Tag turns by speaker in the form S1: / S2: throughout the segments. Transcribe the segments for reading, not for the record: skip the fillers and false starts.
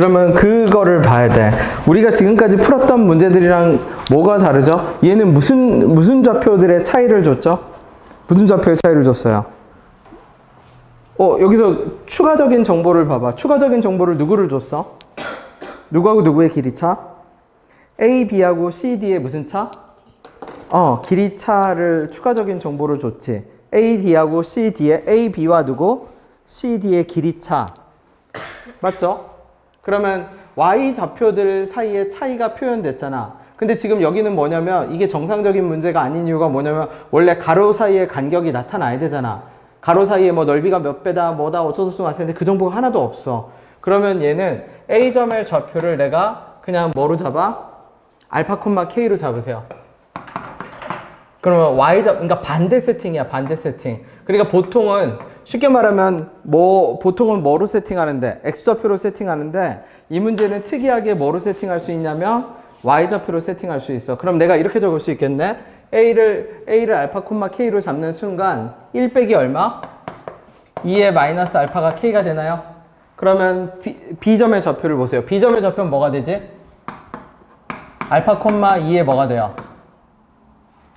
S1: 그러면 그거를 봐야 돼. 우리가 지금까지 풀었던 문제들이랑 뭐가 다르죠? 얘는 무슨 좌표들의 차이를 줬죠? 무슨 좌표의 차이를 줬어요? 여기서 추가적인 정보를 봐봐. 추가적인 정보를 누구를 줬어? 누구하고 누구의 길이 차? A, B하고 C, D의 무슨 차? 길이 차를 추가적인 정보를 줬지. A, D하고 C, D의 A, B와 누구? C, D의 길이 차. 맞죠? 그러면 Y 좌표들 사이에 차이가 표현됐잖아. 근데 지금 여기는 뭐냐면 이게 정상적인 문제가 아닌 이유가 뭐냐면 원래 가로 사이에 간격이 나타나야 되잖아. 가로 사이에 뭐 넓이가 몇 배다 뭐다 어쩌고저쩌고 할 텐데 그 정보가 하나도 없어. 그러면 얘는 A점의 좌표를 내가 그냥 뭐로 잡아? 알파 콤마 K로 잡으세요. 그러면 그러니까 반대 세팅이야, 반대 세팅. 그러니까 보통은 쉽게 말하면 보통은 뭐로 세팅하는데? X좌표로 세팅하는데 이 문제는 특이하게 뭐로 세팅할 수 있냐면 Y좌표로 세팅할 수 있어. 그럼 내가 이렇게 적을 수 있겠네? A를 알파 콤마 K로 잡는 순간 1 빼기 얼마? 2의 마이너스 알파가 K가 되나요? 그러면 B점의 좌표를 보세요. B점의 좌표는 뭐가 되지? 알파 콤마 2에 뭐가 돼요?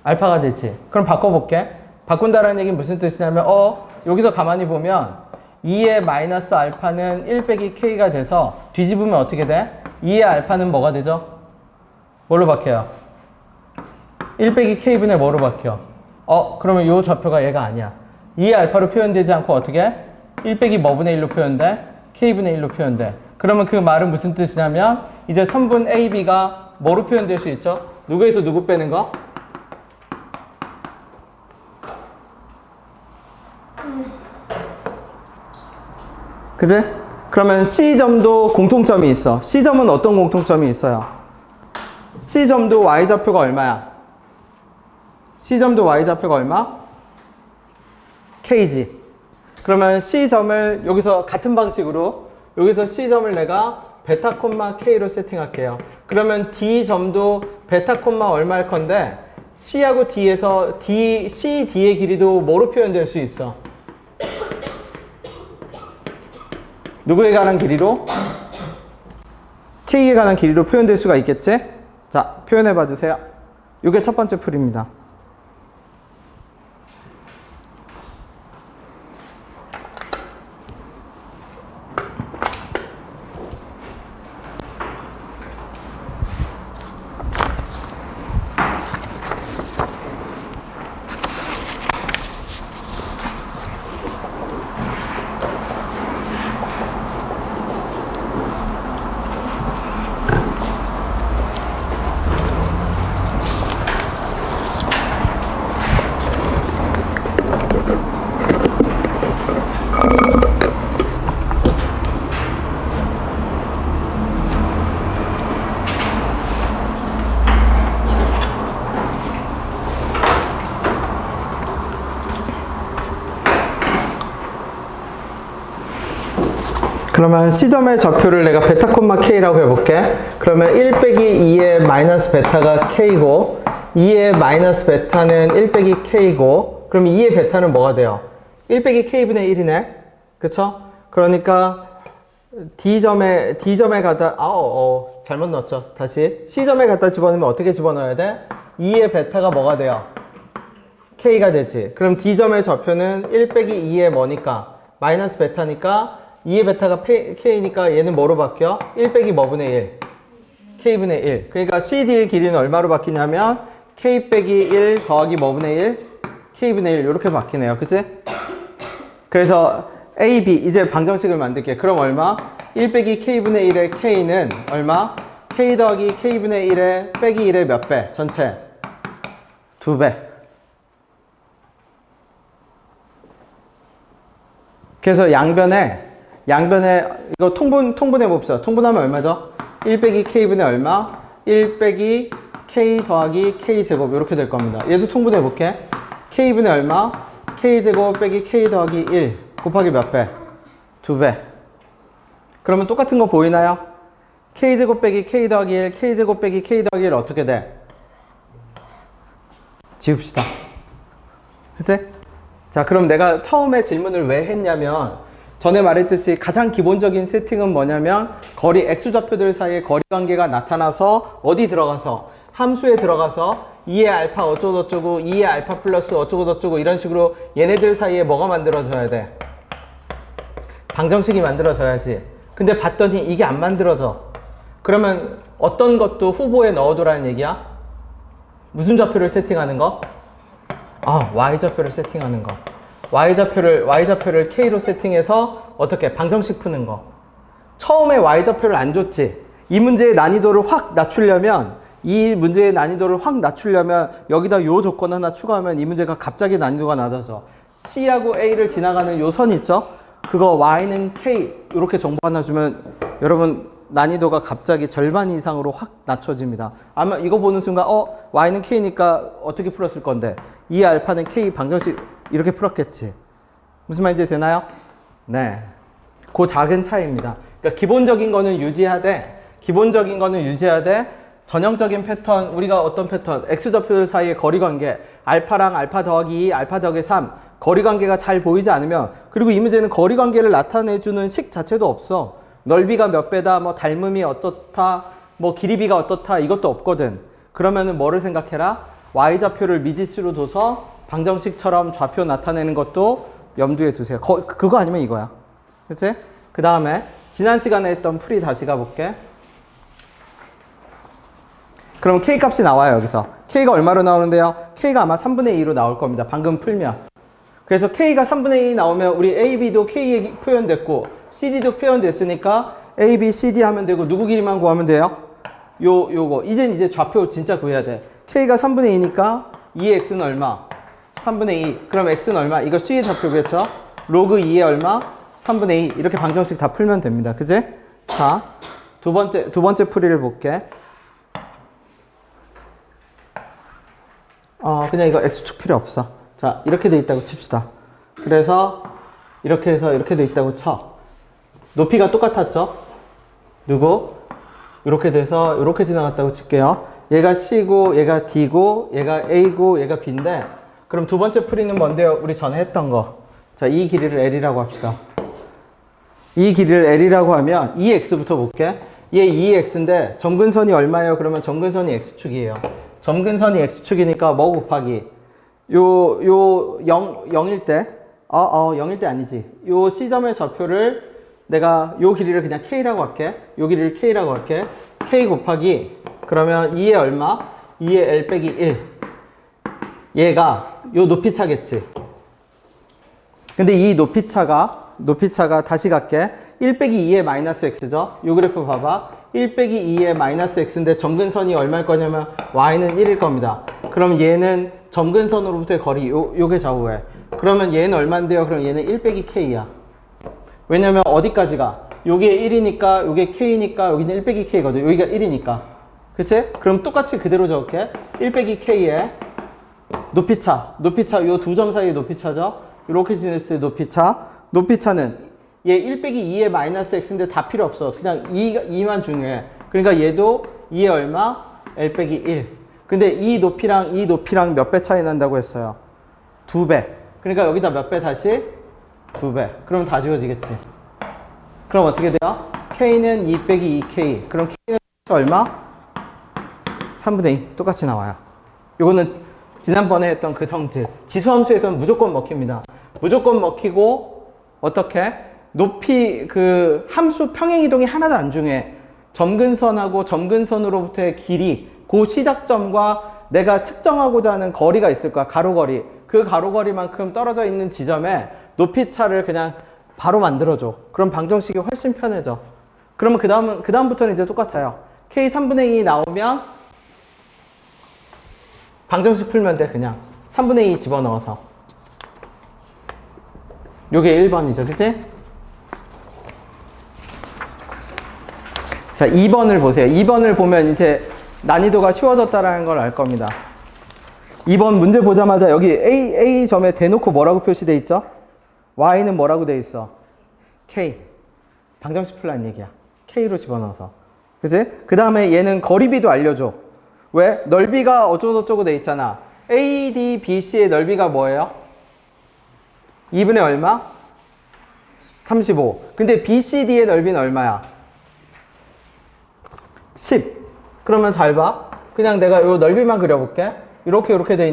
S1: 알파가 되지. 그럼 바꿔볼게. 바꾼다라는 얘기는 무슨 뜻이냐면 여기서 가만히 보면 2의 마이너스 알파는 1 빼기 K가 돼서 뒤집으면 어떻게 돼? 2의 알파는 뭐가 되죠? 뭘로 바뀌어요? 1 빼기 K분의 뭐로 바뀌어? 그러면 이 좌표가 얘가 아니야. 2의 알파로 표현되지 않고 어떻게? 1 빼기 뭐분의 1로 표현돼? K분의 1로 표현돼. 그러면 그 말은 무슨 뜻이냐면 이제 선분 A, B가 뭐로 표현될 수 있죠? 누구에서 누구 빼는 거? 그지? 그러면 C점도 공통점이 있어. C점은 어떤 공통점이 있어요? C점도 Y좌표가 얼마야? C점도 Y좌표가 얼마? K지. 그러면 C점을 여기서 같은 방식으로 여기서 C점을 내가 베타 콤마 K로 세팅할게요. 그러면 D점도 베타 콤마 얼마일 건데 C하고 D에서 C, D의 길이도 뭐로 표현될 수 있어? 누구에 관한 길이로? K에 관한 길이로 표현될 수가 있겠지? 자, 표현해 봐 주세요. 이게 첫 번째 풀입니다. 그러면 C점의 좌표를 내가 베타 콤마 K라고 해볼게. 그러면 1 빼기 2의 마이너스 베타가 K고 2의 마이너스 베타는 1 빼기 K고 그럼 2의 베타는 뭐가 돼요? 1 빼기 K분의 1이네. 그쵸? 그러니까 D점에 갖다 잘못 넣었죠. 다시 C점에 갖다 집어넣으면 어떻게 집어넣어야 돼? 2의 베타가 뭐가 돼요? K가 되지. 그럼 D점의 좌표는 1 빼기 2의 뭐니까? 마이너스 베타니까 2의 베타가 K니까 얘는 뭐로 바뀌어? 1 빼기 뭐분의 1? K분의 1. 그러니까 CD의 길이는 얼마로 바뀌냐면 K 빼기 1 더하기 뭐분의 1? K분의 1 이렇게 바뀌네요. 그치? 그래서 A, B 이제 방정식을 만들게. 그럼 얼마? 1 빼기 K분의 1의 K는 얼마? K 더하기 K분의 1의 빼기 1의 몇 배? 전체 2배. 그래서 양변에 이거 통분해 봅시다. 통분하면 얼마죠? 1 빼기 K분의 얼마? 1 빼기 K 더하기 K제곱 이렇게 될 겁니다. 얘도 통분해 볼게. K분의 얼마? K제곱 빼기 K 더하기 1 곱하기 몇 배? 2배. 그러면 똑같은 거 보이나요? K제곱 빼기 K 더하기 1 K제곱 빼기 K 더하기 1 어떻게 돼? 지웁시다. 그치? 자, 그럼 내가 처음에 질문을 왜 했냐면 전에 말했듯이 가장 기본적인 세팅은 뭐냐면 거리 X좌표들 사이에 거리 관계가 나타나서 어디 들어가서 함수에 들어가서 2의 알파 어쩌고저쩌고 2의 알파 플러스 어쩌고저쩌고 이런 식으로 얘네들 사이에 뭐가 만들어져야 돼? 방정식이 만들어져야지. 근데 봤더니 이게 안 만들어져. 그러면 어떤 것도 후보에 넣어두라는 얘기야? 무슨 좌표를 세팅하는 거? Y좌표를 세팅하는 거. Y좌표를 K로 세팅해서 어떻게? 방정식 푸는 거. 처음에 Y좌표를 안 줬지. 이 문제의 난이도를 확 낮추려면 여기다 요 조건 하나 추가하면 이 문제가 갑자기 난이도가 낮아져. C하고 A를 지나가는 요 선 있죠? 그거 Y는 K 이렇게 정보 하나 주면 여러분 난이도가 갑자기 절반 이상으로 확 낮춰집니다. 아마 이거 보는 순간 Y는 K니까 어떻게 풀었을 건데 2 알파는 K 방정식 이렇게 풀었겠지. 무슨 말인지 되나요? 네. 그 작은 차이입니다. 그러니까 기본적인 거는 유지하되 전형적인 패턴, 우리가 어떤 패턴, X좌표 사이의 거리관계, 알파랑 알파 더하기 2, 알파 더하기 3, 거리관계가 잘 보이지 않으면, 그리고 이 문제는 거리관계를 나타내주는 식 자체도 없어. 넓이가 몇 배다, 뭐 닮음이 어떻다, 뭐 길이비가 어떻다, 이것도 없거든. 그러면은 뭐를 생각해라? Y좌표를 미지수로 둬서 방정식처럼 좌표 나타내는 것도 염두에 두세요. 그거 아니면 이거야. 그치? 그 다음에 지난 시간에 했던 풀이 다시 가볼게. 그럼 K 값이 나와요, 여기서. K가 얼마로 나오는데요? K가 아마 3분의 2로 나올 겁니다. 방금 풀면. 그래서 K가 3분의 2 나오면 우리 A, B도 K에 표현됐고 CD도 표현됐으니까 A, B, CD 하면 되고 누구 길이만 구하면 돼요? 요거. 이제 좌표 진짜 구해야 돼. K가 3분의 2니까 2X는 얼마? 3분의 2. 그럼 X는 얼마? 이거 C의 좌표겠죠? 로그 2에 얼마? 3분의 2. 이렇게 방정식 다 풀면 됩니다. 그지? 자, 두 번째 풀이를 볼게. 그냥 이거 X축 필요 없어. 자, 이렇게 돼 있다고 칩시다. 그래서 이렇게 해서 이렇게 돼 있다고 쳐. 높이가 똑같았죠? 누구? 이렇게 돼서 이렇게 지나갔다고 칠게요. 얘가 C고 얘가 D고 얘가 A고 얘가 B인데, 그럼 두 번째 풀이는 뭔데요? 우리 전에 했던 거. 자, 이 길이를 L이라고 합시다. 이 길이를 L이라고 하면 2X부터 볼게. 얘 2X인데 점근선이 얼마예요? 그러면 점근선이 X축이에요. 점근선이 X축이니까 뭐 곱하기 요 0일 때 0일 때 아니지. 요 C점의 좌표를 내가 요 길이를 그냥 K라고 할게. 요 길이를 K라고 할게. K 곱하기 그러면 2에 얼마? 2에 L 빼기 1. 얘가 요 높이차겠지. 근데 이 높이차가 다시 갈게. 1 빼기 2의 마이너스 X죠. 요 그래프 봐봐. 1 빼기 2의 마이너스 X인데 점근선이 얼마일 거냐면 Y는 1일 겁니다. 그럼 얘는 점근선으로부터의 거리, 요게 좌우해. 그러면 얘는 얼마인데요? 그럼 얘는 1 빼기 K야. 왜냐면 어디까지가? 요게 1이니까, 요게 K니까, 여기는 1 빼기 K거든. 여기가 1이니까. 그치? 그럼 똑같이 그대로 적을게. 1 빼기 K에 높이차, 요 두 점 사이의 높이차죠? 이렇게 지냈을 때 높이차는 얘 1 빼기 2의 마이너스 X인데 다 필요 없어. 그냥 2만 중요해. 그러니까 얘도 2에 얼마? L 빼기 1. 근데 이 높이랑 몇 배 차이 난다고 했어요? 2배. 그러니까 여기다 몇 배 다시? 2배. 그럼 다 지워지겠지. 그럼 어떻게 돼요? K는 2 빼기 2K. 그럼 K는 얼마? 3분의 2. 똑같이 나와요. 요거는 지난번에 했던 그 성질. 지수함수에서는 무조건 먹힙니다. 무조건 먹히고 어떻게? 높이 그 함수 평행 이동이 하나도 안 중요해. 점근선하고 점근선으로부터의 길이, 그 시작점과 내가 측정하고자 하는 거리가 있을 거야. 가로거리. 그 가로거리만큼 떨어져 있는 지점에 높이차를 그냥 바로 만들어줘. 그럼 방정식이 훨씬 편해져. 그러면 그 다음부터는 이제 똑같아요. K 3분의 2 나오면 방정식 풀면 돼. 그냥 3분의 2 집어넣어서. 요게 1번이죠. 그치? 자, 2번을 보세요. 2번을 보면 이제 난이도가 쉬워졌다라는 걸 알 겁니다. 2번 문제 보자마자 여기 A 점에 대놓고 뭐라고 표시돼 있죠? Y는 뭐라고 돼 있어? K. 방정식 풀라는 얘기야. K로 집어넣어서. 그치? 그 다음에 얘는 거리비도 알려줘. 왜? 넓이가 어쩌고저쩌고 돼 있잖아. AD, BC의 넓이가 뭐예요? 2분의 얼마? 35. 근데 BCD의 넓이는 얼마야? 10. 그러면 잘 봐. 그냥 내가 요 넓이만 그려볼게. 이렇게 돼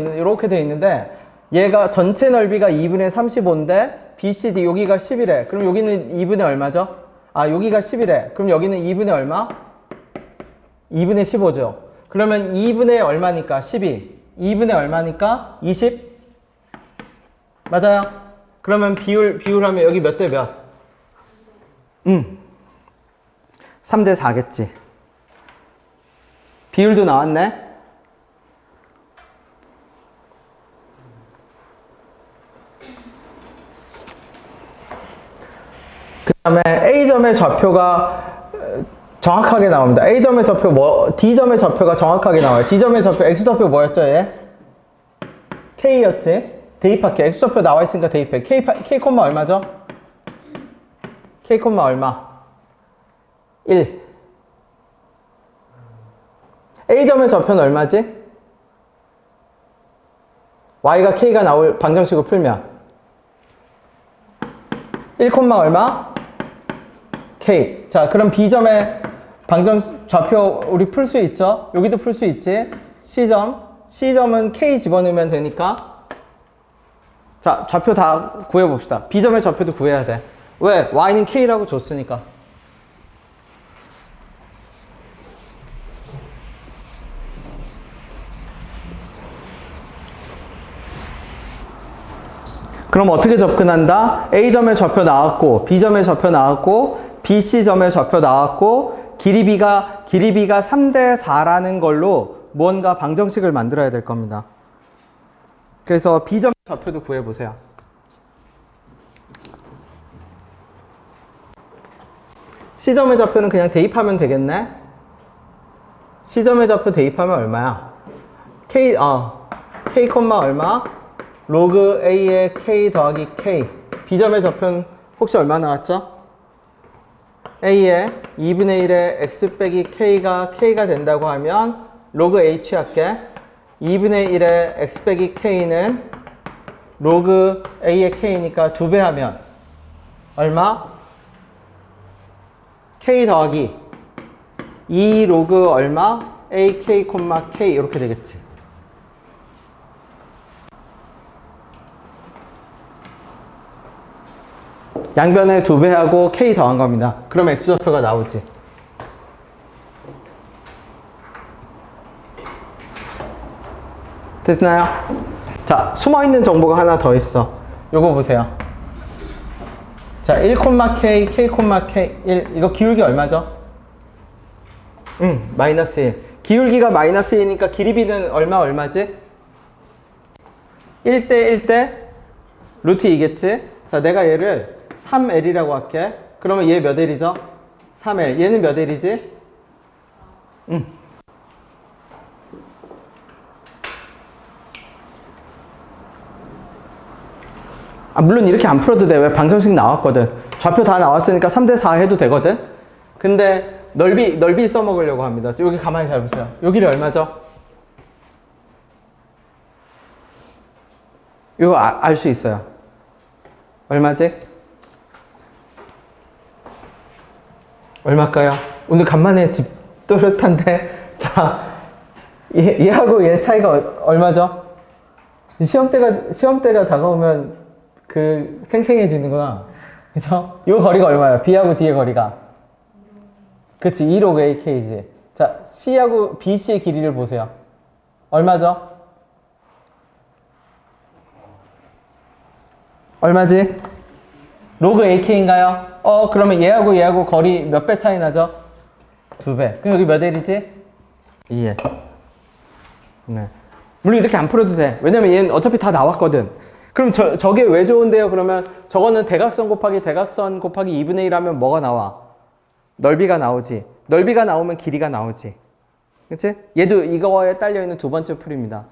S1: 있는데 얘가 전체 넓이가 2분의 35인데 BCD 여기가 10이래. 그럼 여기는 2분의 얼마죠? 아, 여기가 10이래. 그럼 여기는 2분의 얼마? 2분의 15죠. 그러면 2분의 얼마니까? 12. 2분의 얼마니까? 20? 맞아요? 그러면 비율하면 여기 몇 대 몇? 3대 4겠지. 비율도 나왔네? 그 다음에 A점의 좌표가 정확하게 나옵니다. A점의 좌표 D점의 좌표가 정확하게 나와요. D점의 좌표, X좌표 뭐였죠, 얘? K였지? 대입할게. X좌표 나와 있으니까 대입해. K, 얼마죠? K, 얼마? 1. A점의 좌표는 얼마지? Y가 K가 나올 방정식을 풀면 1, 얼마? K. 자, 그럼 B점의 좌표 우리 풀 수 있죠? 여기도 풀 수 있지? C점은 K 집어넣으면 되니까. 자, 좌표 다 구해봅시다. B점의 좌표도 구해야 돼. 왜? Y는 K라고 줬으니까. 그럼 어떻게 접근한다? A점의 좌표 나왔고, B점의 좌표 나왔고, BC점의 좌표 나왔고, 길이비가 3대 4라는 걸로 무언가 방정식을 만들어야 될 겁니다. 그래서 B점의 좌표도 구해보세요. C점의 좌표는 그냥 대입하면 되겠네? C점의 좌표 대입하면 얼마야? K, 얼마? 로그 A의 K 더하기 K. B점의 좌표는 혹시 얼마 나왔죠? A의 2분의 1의 X 빼기 K가 된다고 하면 로그 A 취할게. 2분의 1의 X 빼기 K는 로그 A의 K니까 2배 하면 얼마? K 더하기 2 로그 얼마? AK, K 이렇게 되겠지. 양변에 2배하고 K 더한 겁니다. 그럼 X좌표가 나오지. 됐나요? 자, 숨어있는 정보가 하나 더 있어. 요거 보세요. 자, 1, K, K, 1. 이거 기울기 얼마죠? 마이너스 1. 기울기가 마이너스 1이니까 길이비는 얼마지? 1대 루트 2겠지? 자, 내가 얘를 3L이라고 할게. 그러면 얘 몇 L이죠? 3L. 얘는 몇 L이지? 물론 이렇게 안 풀어도 돼. 왜? 방정식 나왔거든. 좌표 다 나왔으니까 3대 4 해도 되거든. 근데 넓이 써먹으려고 합니다. 여기 가만히 잘 보세요. 여기를 얼마죠? 이거 알 수 있어요. 얼마지? 얼마일까요? 오늘 간만에 집 또렷한데. 자, 얘하고 얘 차이가 얼마죠? 시험대가 다가오면 생생해지는구나. 그쵸? 요 거리가 얼마예요? B하고 D의 거리가. 그치, 2 로그 AK지. 자, C하고 BC의 길이를 보세요. 얼마죠? 얼마지? 로그 AK인가요? 그러면 얘하고 거리 몇 배 차이 나죠? 2배. 그럼 여기 몇 L이지? 2L. 네. 물론 이렇게 안 풀어도 돼. 왜냐면 얘는 어차피 다 나왔거든. 그럼 저게 왜 좋은데요? 그러면 저거는 대각선 곱하기 2분의 1 하면 뭐가 나와? 넓이가 나오지. 넓이가 나오면 길이가 나오지. 그치? 얘도 이거에 딸려있는 두 번째 풀이입니다.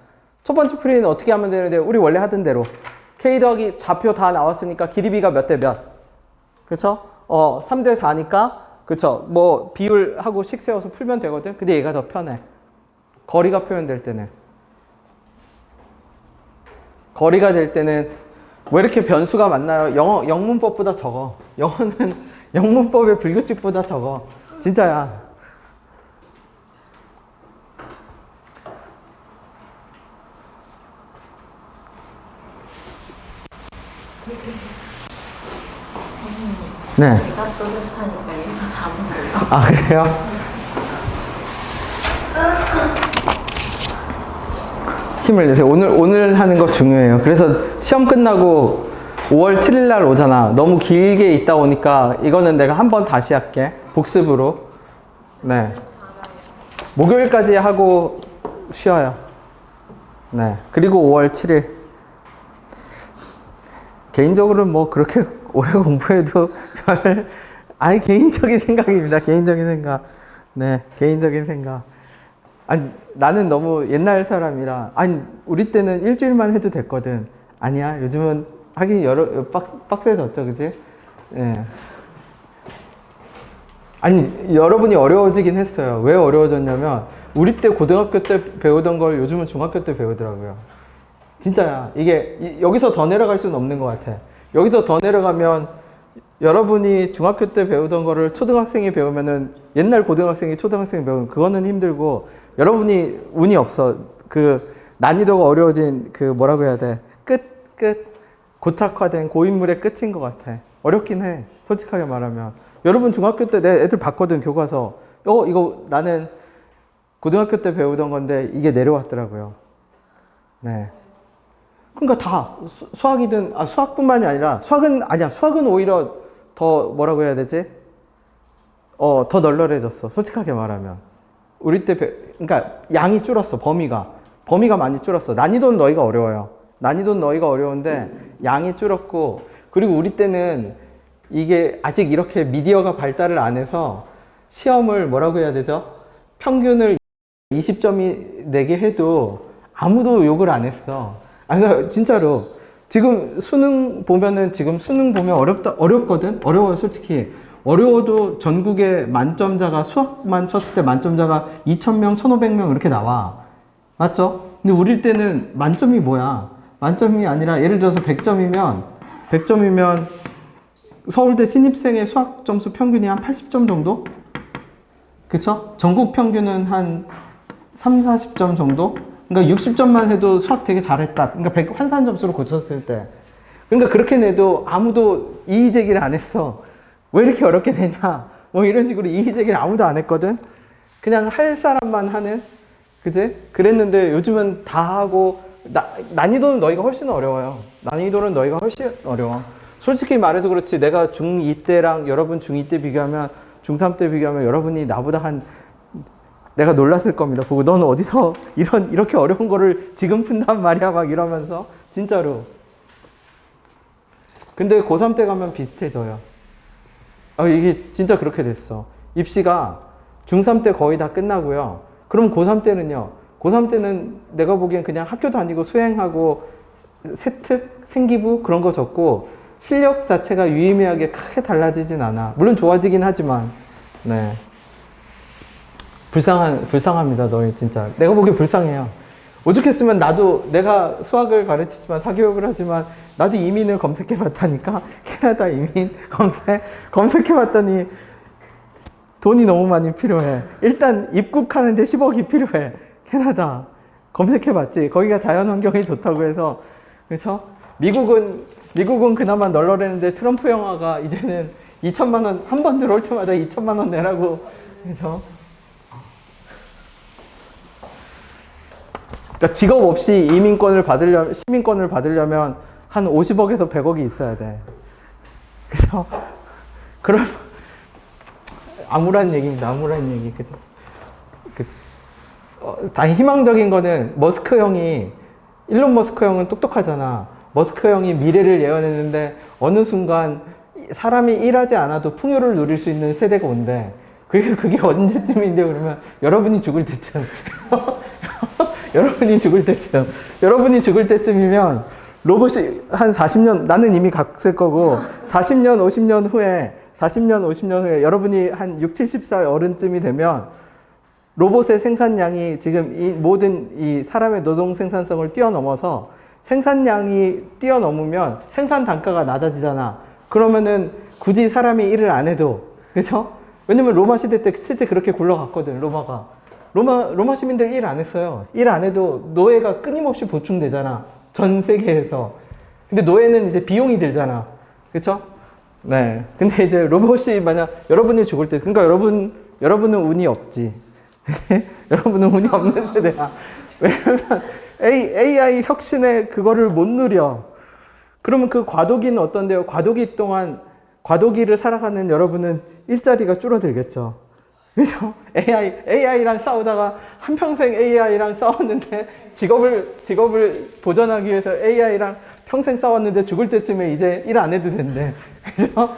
S1: 첫 번째 풀이는 어떻게 하면 되는데, 우리 원래 하던 대로 K 더하기 좌표 다 나왔으니까 길이비가 몇 대 몇? 그쵸? 3대 4니까, 그쵸? 뭐 비율하고 식 세워서 풀면 되거든. 근데 얘가 더 편해. 거리가 표현될 때는. 거리가 될 때는 왜 이렇게 변수가 많나요? 영문법보다 적어. 영어는 영문법의 불규칙보다 적어. 진짜야. 네.
S2: 제가 또렷하니까 얘가 잠을
S1: 아, 그래요? 힘을 내세요. 오늘 하는 거 중요해요. 그래서 시험 끝나고 5월 7일 날 오잖아. 너무 길게 있다 오니까 이거는 내가 한 번 다시 할게. 복습으로. 네. 목요일까지 하고 쉬어요. 네. 그리고 5월 7일. 개인적으로는 뭐 그렇게 오래 공부해도 아니, 개인적인 생각입니다. 개인적인 생각. 네. 개인적인 생각. 아니, 나는 너무 옛날 사람이라, 아니, 우리 때는 일주일만 해도 됐거든. 아니야, 요즘은 하기 빡세졌죠, 그지? 예. 아니, 여러분이 어려워지긴 했어요. 왜 어려워졌냐면, 우리 때 고등학교 때 배우던 걸 요즘은 중학교 때 배우더라고요. 진짜야. 이게, 여기서 더 내려갈 수는 없는 것 같아. 여기서 더 내려가면, 여러분이 중학교 때 배우던 거를 초등학생이 배우면은 옛날 고등학생이 초등학생이 배우면 그거는 힘들고 여러분이 운이 없어. 그 난이도가 어려워진 그 뭐라고 해야 돼. 고착화된 고인물의 끝인 것 같아. 어렵긴 해. 솔직하게 말하면. 여러분 중학교 때 내 애들 봤거든, 교과서. 이거 나는 고등학교 때 배우던 건데 이게 내려왔더라고요. 네. 그러니까 다 수학이든 수학뿐만이 아니라 수학은 오히려 더 뭐라고 해야 되지? 더 널널해졌어. 솔직하게 말하면. 우리 때 그러니까 양이 줄었어. 범위가 많이 줄었어. 난이도는 너희가 어려워요. 난이도는 너희가 어려운데 양이 줄었고, 그리고 우리 때는 이게 아직 이렇게 미디어가 발달을 안 해서 시험을 뭐라고 해야 되죠? 평균을 20점이 내게 해도 아무도 욕을 안 했어. 그러니까 진짜로 지금 수능 보면 어렵거든? 어려워요, 솔직히. 어려워도 전국에 만점자가, 수학만 쳤을 때 만점자가 2,000명, 1,500명 이렇게 나와. 맞죠? 근데 우리 때는 만점이 뭐야? 만점이 아니라 예를 들어서 100점이면 서울대 신입생의 수학 점수 평균이 한 80점 정도? 그쵸? 전국 평균은 한 3, 40점 정도? 그러니까 60점만 해도 수학 되게 잘했다. 그러니까 환산 점수로 고쳤을 때. 그러니까 그렇게 내도 아무도 이의 제기를 안 했어. 왜 이렇게 어렵게 되냐? 뭐 이런 식으로 이의 제기를 아무도 안 했거든? 그냥 할 사람만 하는? 그지? 그랬는데 요즘은 다 하고, 난이도는 너희가 훨씬 어려워요. 난이도는 너희가 훨씬 어려워. 솔직히 말해서 그렇지, 내가 중2 때랑 여러분 중2 때 비교하면, 중3 때 비교하면 여러분이 나보다 내가 놀랐을 겁니다. 보고 너는 어디서 이렇게 어려운 거를 지금 푼단 말이야 막 이러면서. 진짜로. 근데 고3 때 가면 비슷해져요. 이게 진짜 그렇게 됐어. 입시가 중3 때 거의 다 끝나고요. 그럼 고3 때는요. 고3 때는 내가 보기엔 그냥 학교 다니고 수행하고 세특, 생기부 그런 거 적고 실력 자체가 유의미하게 크게 달라지진 않아. 물론 좋아지긴 하지만. 네. 불쌍합니다, 너희 진짜. 내가 보기엔 불쌍해요. 오죽했으면 내가 수학을 가르치지만 사교육을 하지만 나도 이민을 검색해 봤다니까. 캐나다 이민 검색해 봤더니 돈이 너무 많이 필요해. 일단 입국하는데 10억이 필요해. 캐나다 검색해 봤지. 거기가 자연 환경이 좋다고 해서. 그렇죠? 미국은 그나마 널널했는데 트럼프 영화가 이제는 2천만 원 한 번 들어올 때마다 2천만 원 내라고. 그렇죠? 그러니까 직업 없이 시민권을 받으려면 한 50억에서 100억이 있어야 돼. 그죠? 그럼, 암울한 얘기입니다. 암울한 얘기. 그죠? 다행히 희망적인 거는 일론 머스크 형은 똑똑하잖아. 머스크 형이 미래를 예언했는데 어느 순간 사람이 일하지 않아도 풍요를 누릴 수 있는 세대가 온대. 그게 언제쯤인데 그러면 여러분이 죽을 때쯤. 여러분이 죽을 때쯤이면 로봇이 한 40년, 나는 이미 갔을 거고, 40년, 50년 후에 여러분이 한 6, 70살 어른쯤이 되면 로봇의 생산량이 지금 모든 이 사람의 노동 생산성을 뛰어넘어서 생산량이 뛰어넘으면 생산 단가가 낮아지잖아. 그러면은 굳이 사람이 일을 안 해도, 그죠? 왜냐면 로마 시대 때 실제 그렇게 굴러갔거든, 로마가. 로마 시민들 일 안 했어요. 일 안 해도 노예가 끊임없이 보충되잖아. 전 세계에서. 근데 노예는 이제 비용이 들잖아. 그쵸? 네. 근데 이제 로봇이 만약 여러분이 죽을 때, 그러니까 여러분은 운이 없지. 여러분은 운이 없는 세대야. 왜냐면 AI 혁신의 그거를 못 누려. 그러면 그 과도기는 어떤데요? 과도기 동안, 과도기를 살아가는 여러분은 일자리가 줄어들겠죠. 그죠? AI랑 싸우다가 한평생 AI랑 싸웠는데 직업을 보전하기 위해서 AI랑 평생 싸웠는데 죽을 때쯤에 이제 일 안 해도 된대. 그죠?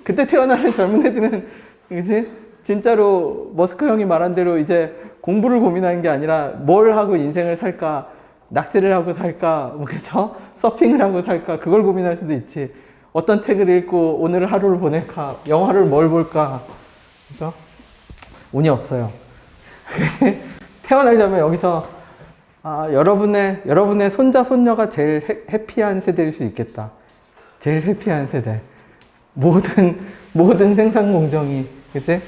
S1: 그때 태어나는 젊은 애들은, 그지? 진짜로 머스크 형이 말한 대로 이제 공부를 고민하는 게 아니라 뭘 하고 인생을 살까, 낚시를 하고 살까, 뭐, 그죠? 서핑을 하고 살까, 그걸 고민할 수도 있지. 어떤 책을 읽고 오늘 하루를 보낼까, 영화를 뭘 볼까, 그죠? 운이 없어요. 태어나자면 여기서, 여러분의 손자, 손녀가 제일 해피한 세대일 수 있겠다. 제일 해피한 세대. 모든 생산 공정이, 그치?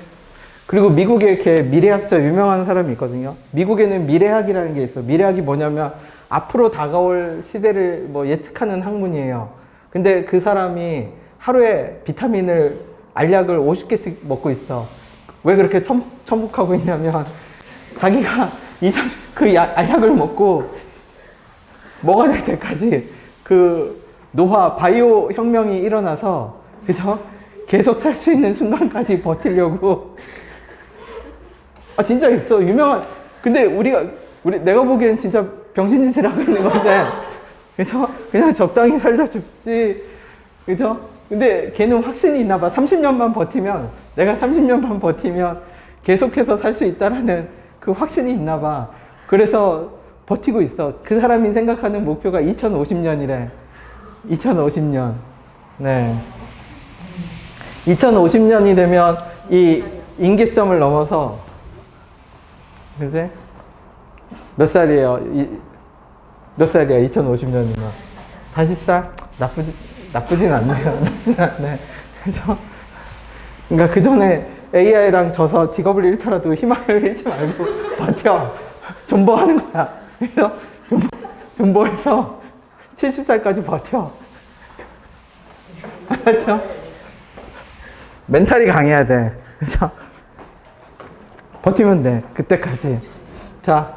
S1: 그리고 미국에 이렇게 미래학자 유명한 사람이 있거든요. 미국에는 미래학이라는 게 있어. 미래학이 뭐냐면 앞으로 다가올 시대를 뭐 예측하는 학문이에요. 근데 그 사람이 하루에 비타민을, 알약을 50개씩 먹고 있어. 왜 그렇게 첨복하고 있냐면 자기가 그 알약을 먹고 뭐가 될 때까지 그 바이오 혁명이 일어나서, 그죠? 계속 살 수 있는 순간까지 버티려고. 진짜 있어. 유명한. 근데 내가 보기엔 진짜 병신짓을 하고 있는 건데, 그죠? 그냥 적당히 살다 죽지. 그죠? 근데 걔는 확신이 있나 봐. 30년만 버티면, 내가 30년만 버티면 계속해서 살 수 있다라는 그 확신이 있나 봐. 그래서 버티고 있어. 그 사람이 생각하는 목표가 2050년이래. 2050년. 네. 2050년이 되면 이 임계점을 넘어서, 그지? 몇 살이에요? 몇 살이야, 2050년이면? 40살? 나쁘진 않네요. 나쁘진 않네. 그죠? 그러니까 그 전에 AI랑 져서 직업을 잃더라도 희망을 잃지 말고 버텨. 존버하는 거야. 그래서 존버해서 70살까지 버텨. 알았죠? 멘탈이 강해야 돼. 그죠? 버티면 돼. 그때까지. 자,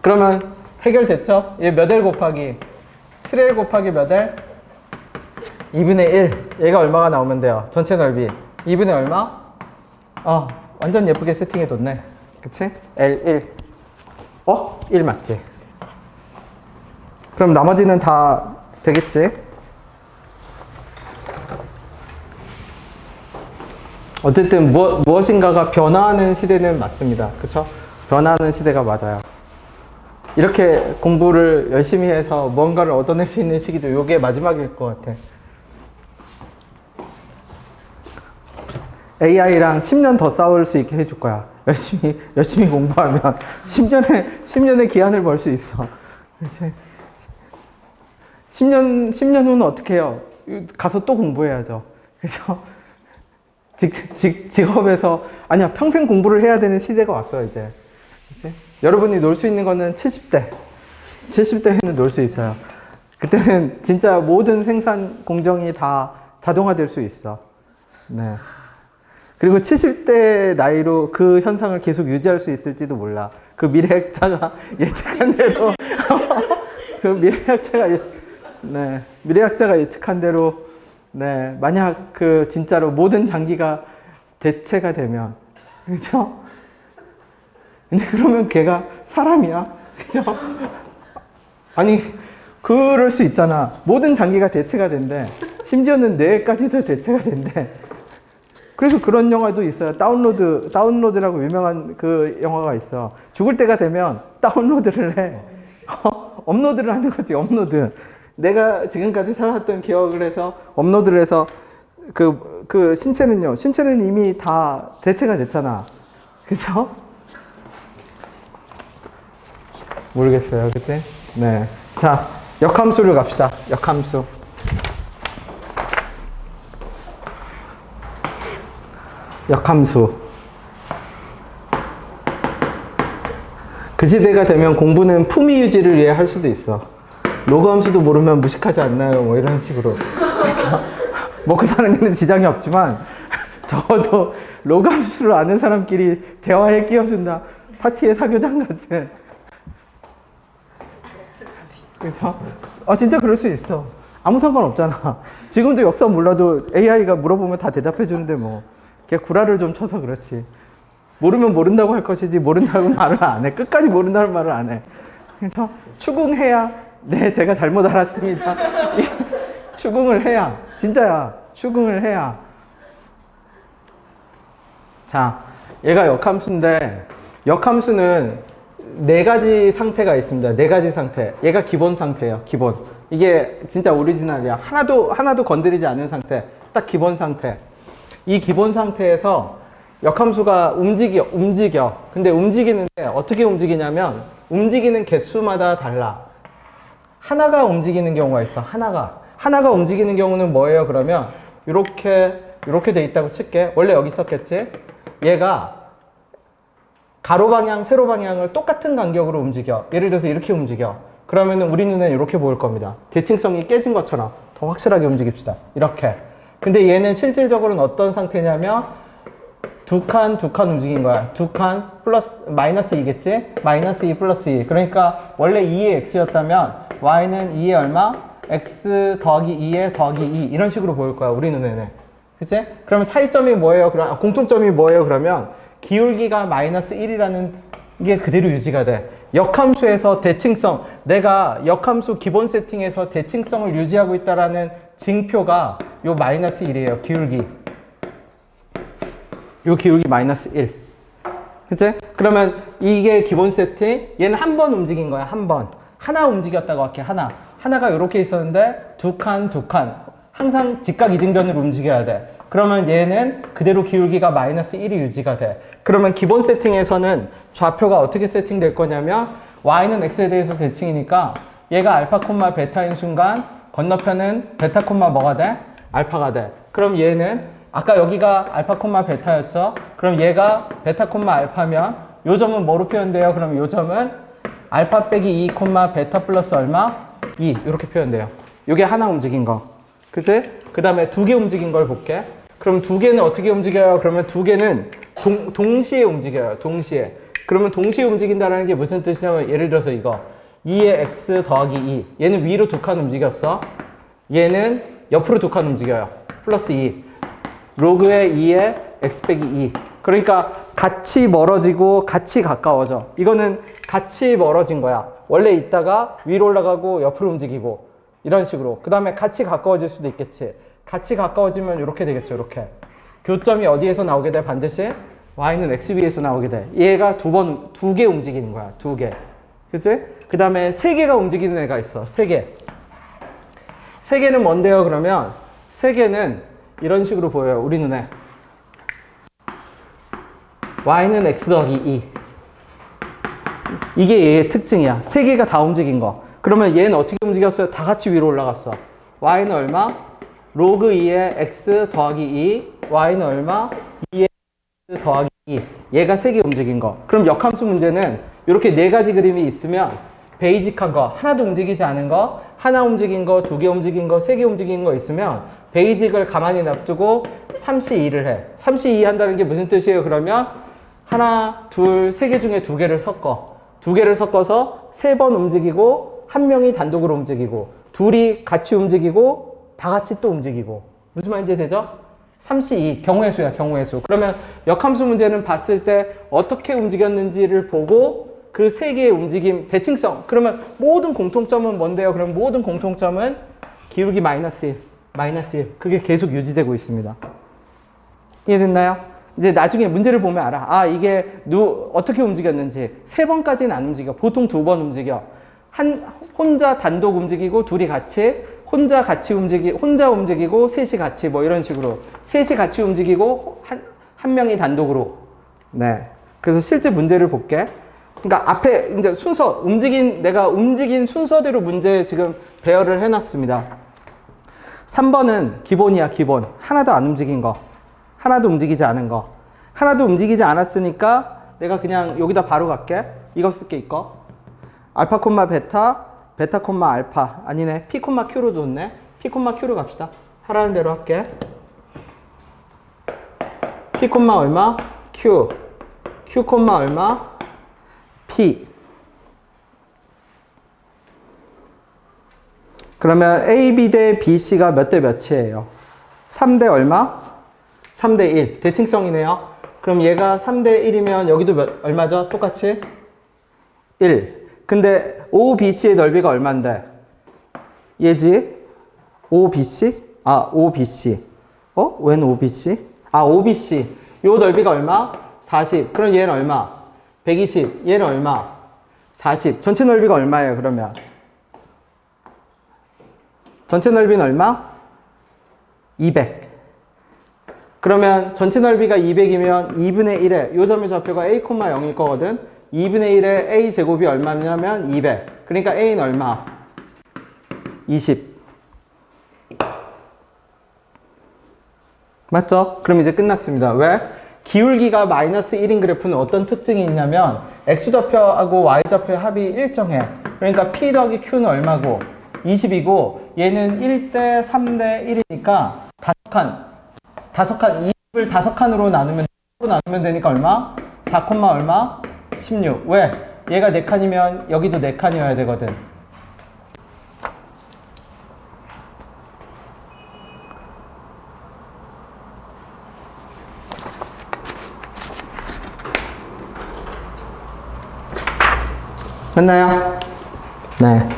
S1: 그러면 해결됐죠? 얘 몇 L 곱하기? 7L 곱하기 몇 L? 2분의 1. 얘가 얼마가 나오면 돼요? 전체 넓이. 2분의 얼마? 완전 예쁘게 세팅해뒀네. 그치? L1. 1 맞지? 그럼 나머지는 다 되겠지? 어쨌든 무엇인가가 변화하는 시대는 맞습니다. 그쵸? 변화하는 시대가 맞아요. 이렇게 공부를 열심히 해서 뭔가를 얻어낼 수 있는 시기도 이게 마지막일 것 같아. AI랑 10년 더 싸울 수 있게 해줄 거야. 열심히 공부하면 10년의 기한을 벌 수 있어. 그치? 10년 후는 어떻게 해요? 가서 또 공부해야죠. 그죠? 직업에서, 아니야, 평생 공부를 해야 되는 시대가 왔어, 이제. 그치? 여러분이 놀 수 있는 거는 70대에는 놀 수 있어요. 그때는 진짜 모든 생산 공정이 다 자동화될 수 있어. 네. 그리고 70대 나이로 그 현상을 계속 유지할 수 있을지도 몰라. 그 미래학자가 예측한 대로, 미래학자가 예측한 대로, 네, 만약 진짜로 모든 장기가 대체가 되면, 그죠? 근데 그러면 걔가 사람이야? 그죠? 아니, 그럴 수 있잖아. 모든 장기가 대체가 된대. 심지어는 뇌까지도 대체가 된대. 그래서 그런 영화도 있어요. 다운로드라고 유명한 그 영화가 있어. 죽을 때가 되면 다운로드를 해. 업로드를 하는 거지, 업로드. 내가 지금까지 살았던 기억을 해서 업로드를 해서 그 신체는 이미 다 대체가 됐잖아. 그죠? 모르겠어요. 그치? 네. 자, 역함수를 갑시다. 역함수. 역함수. 그 시대가 되면 공부는 품위 유지를 위해 할 수도 있어. 로그 함수도 모르면 무식하지 않나요? 뭐 이런 식으로. 그래서 먹고 사는 데는 지장이 없지만 적어도 로그 함수를 아는 사람끼리 대화에 끼워준다. 파티의 사교장 같은. 그렇죠? 진짜 그럴 수 있어. 아무 상관없잖아. 지금도 역사 몰라도 AI가 물어보면 다 대답해 주는데 뭐. 걔 구라를 좀 쳐서 그렇지. 모르면 모른다고 할 것이지 모른다고 말을 안 해. 끝까지 모른다는 말을 안 해. 그래서 추궁해야 네 제가 잘못 알았습니다. 추궁을 해야 진짜야. 추궁을 해야. 자, 얘가 역함수인데 역함수는 네 가지 상태가 있습니다. 네 가지 상태. 얘가 기본 상태예요. 기본. 이게 진짜 오리지널이야. 하나도 건드리지 않은 상태. 딱 기본 상태. 이 기본 상태에서 역함수가 움직여. 근데 움직이는데 어떻게 움직이냐면 움직이는 개수마다 달라. 하나가 움직이는 경우가 있어. 하나가 움직이는 경우는 뭐예요? 그러면 이렇게 돼 있다고 칠게. 원래 여기 있었겠지? 얘가 가로 방향, 세로 방향을 똑같은 간격으로 움직여. 예를 들어서 이렇게 움직여. 그러면 우리 눈에 이렇게 보일 겁니다. 대칭성이 깨진 것처럼 더 확실하게 움직입시다. 이렇게. 근데 얘는 실질적으로는 어떤 상태냐면 두 칸 움직인 거야. 두 칸 플러스 마이너스 2겠지? 마이너스 2 플러스 2. 그러니까 원래 2의 x였다면 y는 2의 얼마? x 더하기 2의 더하기 2 이런 식으로 보일 거야. 우리 눈에는. 그치? 그러면 차이점이 뭐예요? 공통점이 뭐예요? 그러면 기울기가 마이너스 1이라는 게 그대로 유지가 돼. 역함수에서 대칭성, 내가 역함수 기본 세팅에서 대칭성을 유지하고 있다라는 징표가 요 마이너스 1이에요. 기울기. 요 기울기 마이너스 1. 그치? 그러면 이게 기본 세팅, 얘는 한 번 움직인 거야. 한 번. 하나 움직였다고 할게. 하나가 이렇게 있었는데 두 칸. 항상 직각 이등변으로 움직여야 돼. 그러면 얘는 그대로 기울기가 마이너스 1이 유지가 돼. 그러면 기본 세팅에서는 좌표가 어떻게 세팅될 거냐면 y는 x에 대해서 대칭이니까 얘가 알파 콤마 베타인 순간 건너편은 베타 콤마 뭐가 돼? 알파가 돼. 그럼 얘는 아까 여기가 알파 콤마 베타였죠? 그럼 얘가 베타 콤마 알파면 요 점은 뭐로 표현돼요? 그럼 요 점은 알파 빼기 2 콤마 베타 플러스 얼마? 2 이렇게 표현돼요. 요게 하나 움직인 거. 그치? 그 다음에 두 개 움직인 걸 볼게. 그럼 두 개는 어떻게 움직여요? 그러면 두 개는 동시에 움직여요. 동시에. 그러면 동시에 움직인다는 게 무슨 뜻이냐면 예를 들어서 이거 2의 x 더하기 2 얘는 위로 두 칸 움직였어. 얘는 옆으로 두 칸 움직여요. 플러스 2 로그의 2의 x 빼기 2 그러니까 같이 멀어지고 같이 가까워져. 이거는 같이 멀어진 거야. 원래 있다가 위로 올라가고 옆으로 움직이고 이런 식으로. 그 다음에 같이 가까워질 수도 있겠지. 같이 가까워지면 이렇게 되겠죠. 이렇게. 교점이 어디에서 나오게 돼? 반드시 y는 x위에서 나오게 돼. 얘가 두 개 움직이는 거야. 두 개. 그치? 그 다음에 세 개가 움직이는 애가 있어. 세 개. 세 개는 뭔데요? 그러면 세 개는 이런 식으로 보여요. 우리 눈에. y는 x 더하기 2. 이게 얘의 특징이야. 세 개가 다 움직인 거. 그러면 얘는 어떻게 움직였어요? 다 같이 위로 올라갔어. y는 얼마? 로그 2의 x 더하기 2. y는 얼마? 2의 x 더하기 2. 얘가 세 개 움직인 거. 그럼 역함수 문제는 이렇게 네 가지 그림이 있으면 베이직한 거, 하나도 움직이지 않은 거, 하나 움직인 거, 두 개 움직인 거, 세 개 움직인 거 있으면 베이직을 가만히 놔두고 3C2를 해. 3C2 한다는 게 무슨 뜻이에요? 그러면 하나, 둘, 세 개 중에 두 개를 섞어. 두 개를 섞어서 세 번 움직이고 한 명이 단독으로 움직이고 둘이 같이 움직이고 다 같이 또 움직이고. 무슨 말인지 되죠? 3C2 경우의 수야. 경우의 수. 그러면 역함수 문제는 봤을 때 어떻게 움직였는지를 보고 그 세 개의 움직임 대칭성. 그러면 모든 공통점은 뭔데요? 그럼 모든 공통점은 기울기 마이너스 1 마이너스 1 그게 계속 유지되고 있습니다. 이해됐나요? 이제 나중에 문제를 보면 알아. 아, 이게 어떻게 움직였는지. 세 번까지는 안 움직여. 보통 두 번 움직여. 혼자 단독 움직이고 둘이 같이, 혼자 움직이고 셋이 같이 뭐 이런 식으로. 셋이 같이 움직이고 한 명이 단독으로. 네. 그래서 실제 문제를 볼게. 그러니까 앞에 이제 순서, 내가 움직인 순서대로 문제 지금 배열을 해놨습니다. 3번은 기본이야, 기본. 하나도 안 움직인 거. 하나도 움직이지 않은 거. 하나도 움직이지 않았으니까 내가 그냥 여기다 바로 갈게. 이거 쓸게, 이거. 알파 콤마 베타, 베타 콤마 알파. 아니네. P 콤마 Q로 뒀네. P 콤마 Q로 갑시다. 하라는 대로 할게. P 콤마 얼마? Q. Q 콤마 얼마? P. 그러면 AB 대 BC가 몇 대 몇이에요? 3대 얼마? 3대 1. 대칭성이네요. 그럼 얘가 3대 1이면 여기도 얼마죠? 똑같이? 1. 근데 OBC의 넓이가 얼만데? 얘지? OBC? 아, OBC. 웬 OBC? 아, OBC. 요 넓이가 얼마? 40. 그럼 얘는 얼마? 120. 얘는 얼마? 40. 전체 넓이가 얼마예요, 그러면? 전체 넓이는 얼마? 200. 그러면 전체 넓이가 200이면 2분의 1에 요 점의 좌표가 a, 0일 거거든. 2분의 1에 a 제곱이 얼마냐면 200. 그러니까 a는 얼마? 20. 맞죠? 그럼 이제 끝났습니다. 왜? 기울기가 마이너스 1인 그래프는 어떤 특징이 있냐면 x좌표하고 y좌표의 합이 일정해. 그러니까 p 더하기 q는 얼마고? 20이고 얘는 1대 3대 1이니까 다섯 칸 20을 5칸으로 나누면 되니까 얼마? 4, 얼마? 16. 왜? 얘가 4칸이면 여기도 4칸이어야 되거든. 됐나요? 네.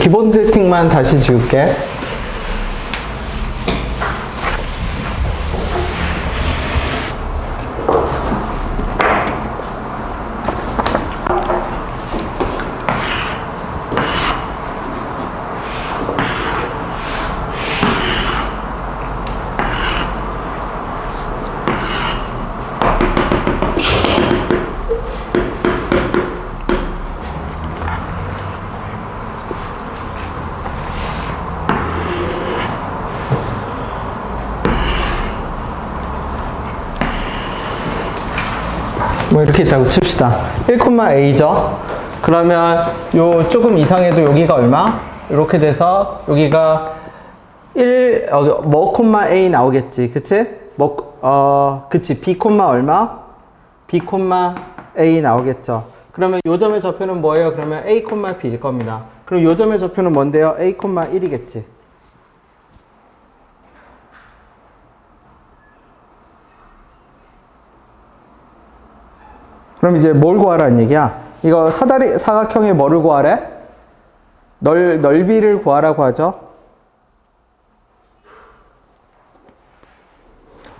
S1: 기본 세팅만 다시 지울게. 뭐 이렇게 있다고 칩시다. 1,a죠. 그러면 요 조금 이상해도 여기가 얼마? 이렇게 돼서 여기가 1, a 나오겠지. 그치? 그치. b, 얼마? b, a 나오겠죠. 그러면 요 점의 좌표는 뭐예요? 그러면 a, b일 겁니다. 그럼 요 점의 좌표는 뭔데요? a, 1이겠지. 그럼 이제 뭘 구하라는 얘기야? 이거 사각형의 뭐를 구하래? 넓이를 구하라고 하죠.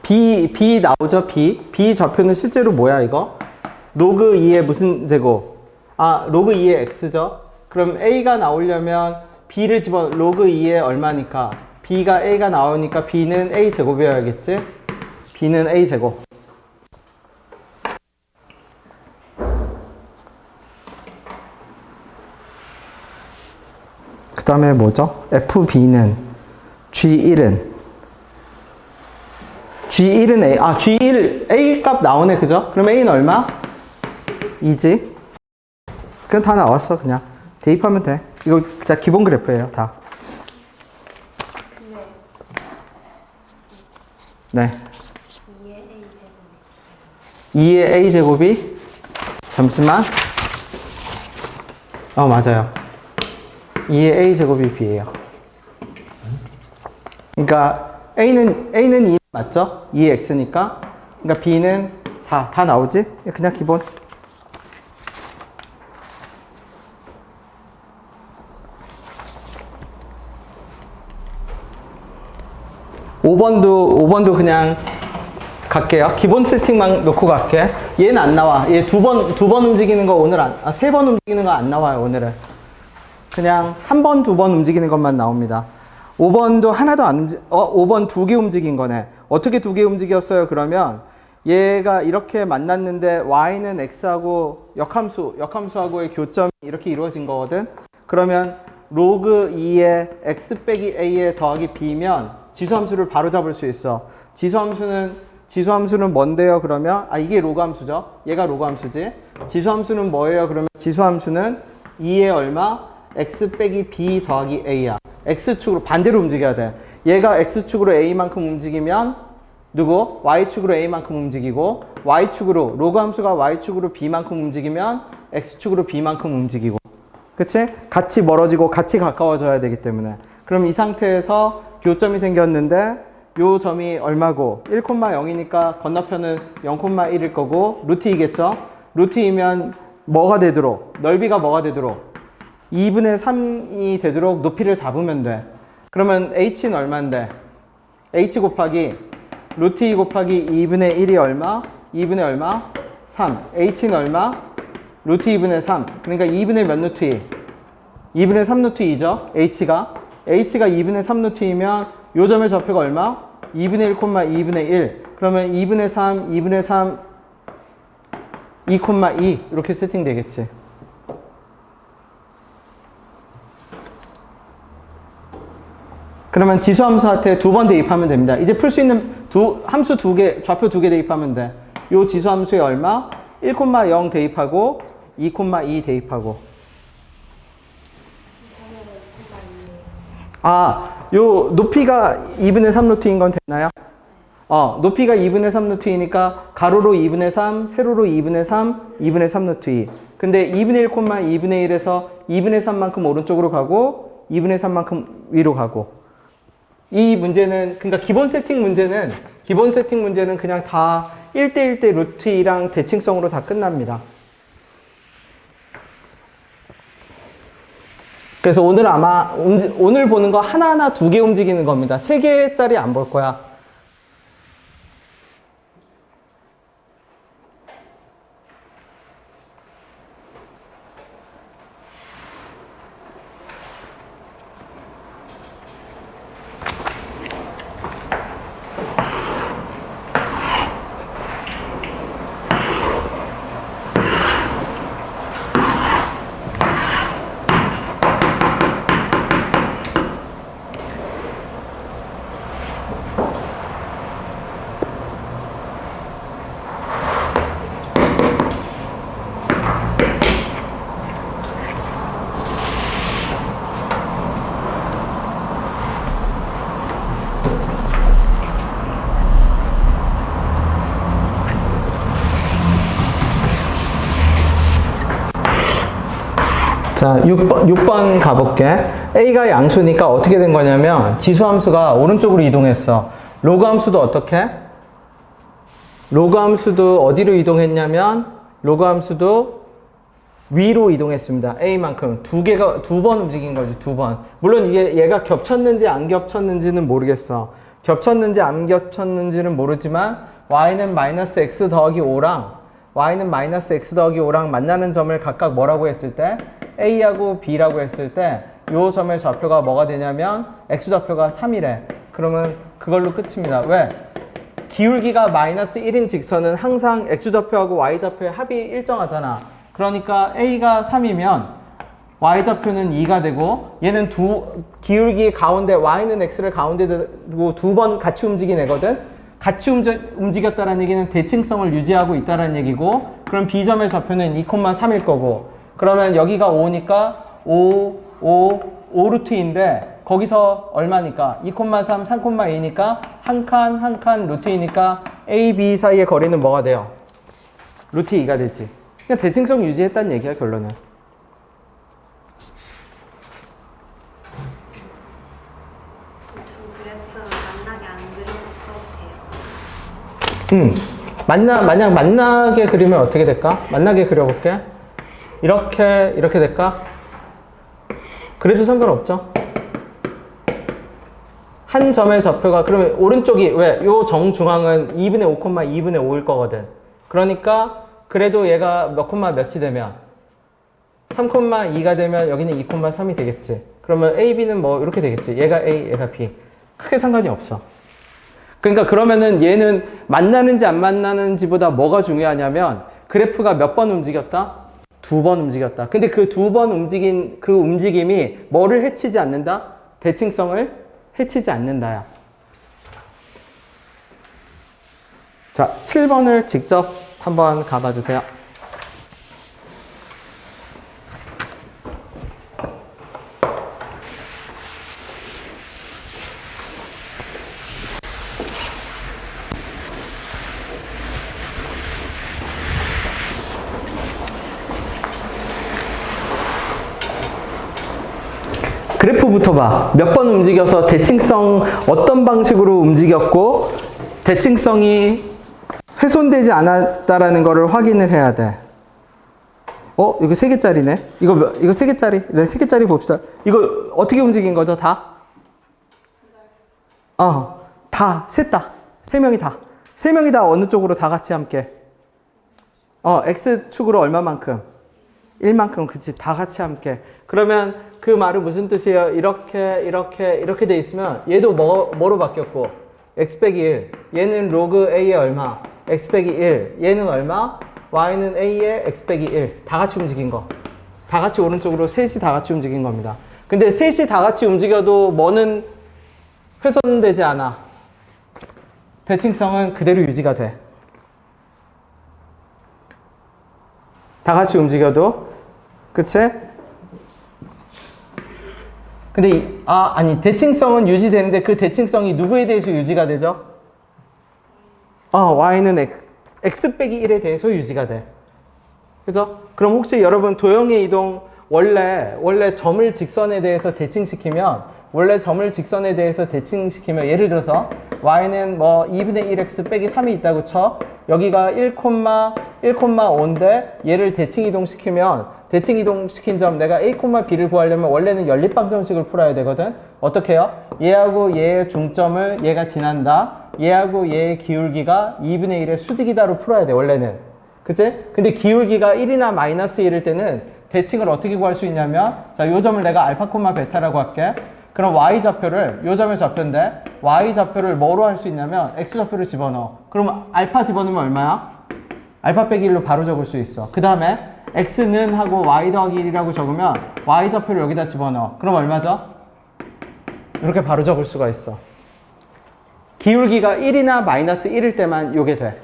S1: B 나오죠, B. B 좌표는 실제로 뭐야, 이거? 로그 2의 무슨 제곱? 아, 로그 2의 x죠. 그럼 A가 나오려면 B를 로그 2의 얼마니까? B가 A가 나오니까 B는 A 제곱이어야겠지? B는 A 제곱. 그 다음에 뭐죠? FB는 G1은 A. G1 A 값 나오네, 그죠? 그럼 A는 얼마? 2지. 그냥 다 나왔어, 그냥. 대입하면 돼. 이거 다 기본 그래프예요, 다. 네. 2의 A 제곱이 잠시만. 맞아요. 2의 A 제곱이 B예요. 그러니까 A는 2 맞죠? 2의 X니까. 그러니까 B는 4. 다 나오지? 그냥 기본. 5번도 그냥 갈게요. 기본 세팅만 놓고 갈게. 얘는 안 나와. 얘 두 번 움직이는 거 오늘 세 번 움직이는 거 안 나와요, 오늘은. 그냥 한 번, 두 번 움직이는 것만 나옵니다. 5번도 하나도 안 5번 두 개 움직인 거네. 어떻게 두 개 움직였어요? 그러면 얘가 이렇게 만났는데 y는 x하고 역함수하고의 교점이 이렇게 이루어진 거거든. 그러면 로그 2의 x 빼기 a의 더하기 b면 지수함수를 바로 잡을 수 있어. 지수함수는 뭔데요? 그러면 이게 로그 함수죠. 얘가 로그 함수지. 지수함수는 뭐예요? 그러면 지수함수는 2의 얼마? x 빼기 b 더하기 a야. x축으로 반대로 움직여야 돼. 얘가 x축으로 a만큼 움직이면 누구? y축으로 a만큼 움직이고, y축으로 로그 함수가 y축으로 b만큼 움직이면 x축으로 b만큼 움직이고. 그치? 같이 멀어지고 같이 가까워져야 되기 때문에. 그럼 이 상태에서 교점이 생겼는데 요 점이 얼마고? 1,0이니까 건너편은 0,1일 거고 루트 2겠죠? 루트 2면 뭐가 되도록? 넓이가 뭐가 되도록? 2분의 3이 되도록 높이를 잡으면 돼. 그러면 h는 얼마인데? h 곱하기 루트 2 곱하기 2분의 1이 얼마? 2분의 얼마? 3. h는 얼마? 루트 2분의 3. 그러니까 2분의 몇 루트 2? 2분의 3 루트 2죠? h가 2분의 3 루트 2면 요 점의 좌표가 얼마? 2분의 1, 2분의 1. 그러면 2분의 3, 2분의 3, 2,2 이렇게 세팅되겠지. 그러면 지수함수한테 두 번 대입하면 됩니다. 이제 풀 수 있는 함수 두 개, 좌표 두 개 대입하면 돼. 요 지수함수에 얼마? 1,0 대입하고 2,2 대입하고. 요 높이가 2분의 3 루트인 건 됐나요? 높이가 2분의 3 루트이니까 가로로 2분의 3, 세로로 2분의 3, 2분의 3 루트 2. 근데 2분의 1, 2분의 1에서 2분의 3만큼 오른쪽으로 가고 2분의 3만큼 위로 가고. 이 문제는, 그러니까 기본 세팅 문제는 그냥 다 1대1대 루트 2랑 대칭성으로 다 끝납니다. 그래서 오늘 아마 오늘 보는 거 하나하나 두 개 움직이는 겁니다. 세 개짜리 안 볼 거야. 자, 6번 가볼게. A가 양수니까 어떻게 된 거냐면 지수함수가 오른쪽으로 이동했어. 로그함수도 어떻게? 로그함수도 어디로 이동했냐면 로그함수도 위로 이동했습니다. A만큼 두 번 움직인 거지, 두 번. 물론 이게 얘가 겹쳤는지 안 겹쳤는지는 모르겠어. 겹쳤는지 안 겹쳤는지는 모르지만 y는 마이너스 x 더하기 5랑 y는 마이너스 x 더하기 5랑 만나는 점을 각각 뭐라고 했을 때? A하고 B라고 했을 때 요 점의 좌표가 뭐가 되냐면 x좌표가 3이래. 그러면 그걸로 끝입니다. 왜? 기울기가 마이너스 1인 직선은 항상 x좌표하고 y좌표의 합이 일정하잖아. 그러니까 A가 3이면 y좌표는 2가 되고 얘는 기울기 가운데 y는 x를 가운데 두고 두 번 같이 움직인 애거든. 같이 움직였다는 얘기는 대칭성을 유지하고 있다는 얘기고, 그럼 B점의 좌표는 2,3일 거고, 그러면 여기가 5니까 5 루트인데 거기서 얼마니까? 2,3, 3,2니까 한 칸 루트이니까 A, B 사이의 거리는 뭐가 돼요? 루트 2가 되지. 그냥 대칭성 유지했다는 얘기야, 결론은.
S2: 두 그래프 만나게 안 그려도 돼요?
S1: 만약 만나게 그리면 어떻게 될까? 만나게 그려볼게. 이렇게 될까? 그래도 상관없죠. 한 점의 좌표가 그러면 오른쪽이 왜? 요 정중앙은 2분의 5, 2분의 5일 거거든. 그러니까 그래도 얘가 몇 콤마 몇이 되면 3,2가 되면 여기는 2,3이 되겠지. 그러면 A, B는 뭐 이렇게 되겠지. 얘가 A, 얘가 B. 크게 상관이 없어. 그러니까 그러면은 얘는 만나는지 안 만나는지보다 뭐가 중요하냐면 그래프가 몇 번 움직였다? 2번 움직였다. 근데 그 2번 움직인 그 움직임이 뭐를 해치지 않는다? 대칭성을 해치지 않는다야. 자, 7번을 직접 한번 가봐 주세요. 그래프부터 봐. 몇 번 움직여서 대칭성 어떤 방식으로 움직였고 대칭성이 훼손되지 않았다라는 거를 확인을 해야 돼. 이거 3개짜리네. 이거 3개짜리. 네, 3개짜리 봅시다. 이거 어떻게 움직인 거죠? 다? 셋 다. 3명이 다. 3명이 다 어느 쪽으로 다 같이 함께? X축으로 얼마만큼? 1만큼. 그치. 다 같이 함께. 그러면 그 말은 무슨 뜻이에요? 이렇게 돼 있으면 얘도 뭐로 바뀌었고 x 빼기 1 얘는 로그 a의 얼마? x 빼기 1 얘는 얼마? y는 a의 x 빼기 1 다 같이 움직인 거. 다 같이 오른쪽으로 셋이 다 같이 움직인 겁니다. 근데 셋이 다 같이 움직여도 뭐는 훼손되지 않아. 대칭성은 그대로 유지가 돼. 다 같이 움직여도. 그치? 근데 아니 대칭성은 유지되는데 그 대칭성이 누구에 대해서 유지가 되죠? y는 x 빼기 1에 대해서 유지가 돼. 그죠? 그럼 혹시 여러분 도형의 이동 원래 점을 직선에 대해서 대칭시키면 예를 들어서 y는 뭐 2분의 1x 빼기 3이 있다고 쳐. 여기가 1,5인데 얘를 대칭 이동시킨 점 내가 a, b를 구하려면 원래는 연립방정식을 풀어야 되거든. 어떻게 해요? 얘하고 얘의 중점을 얘가 지난다. 얘하고 얘의 기울기가 2분의 1의 수직이다로 풀어야 돼 원래는. 그치? 근데 기울기가 1이나 마이너스 1일 때는 대칭을 어떻게 구할 수 있냐면 자, 요 점을 내가 알파, 베타라고 할게. 그럼 y좌표를 요 점의 좌표인데 y좌표를 뭐로 할 수 있냐면 x좌표를 집어넣어. 그럼 알파 집어넣으면 얼마야? 알파 빼기 1로 바로 적을 수 있어. 그 다음에 x는 하고 y 더하기 1이라고 적으면 y좌표를 여기다 집어넣어. 그럼 얼마죠? 이렇게 바로 적을 수가 있어. 기울기가 1이나 마이너스 1일 때만 요게 돼.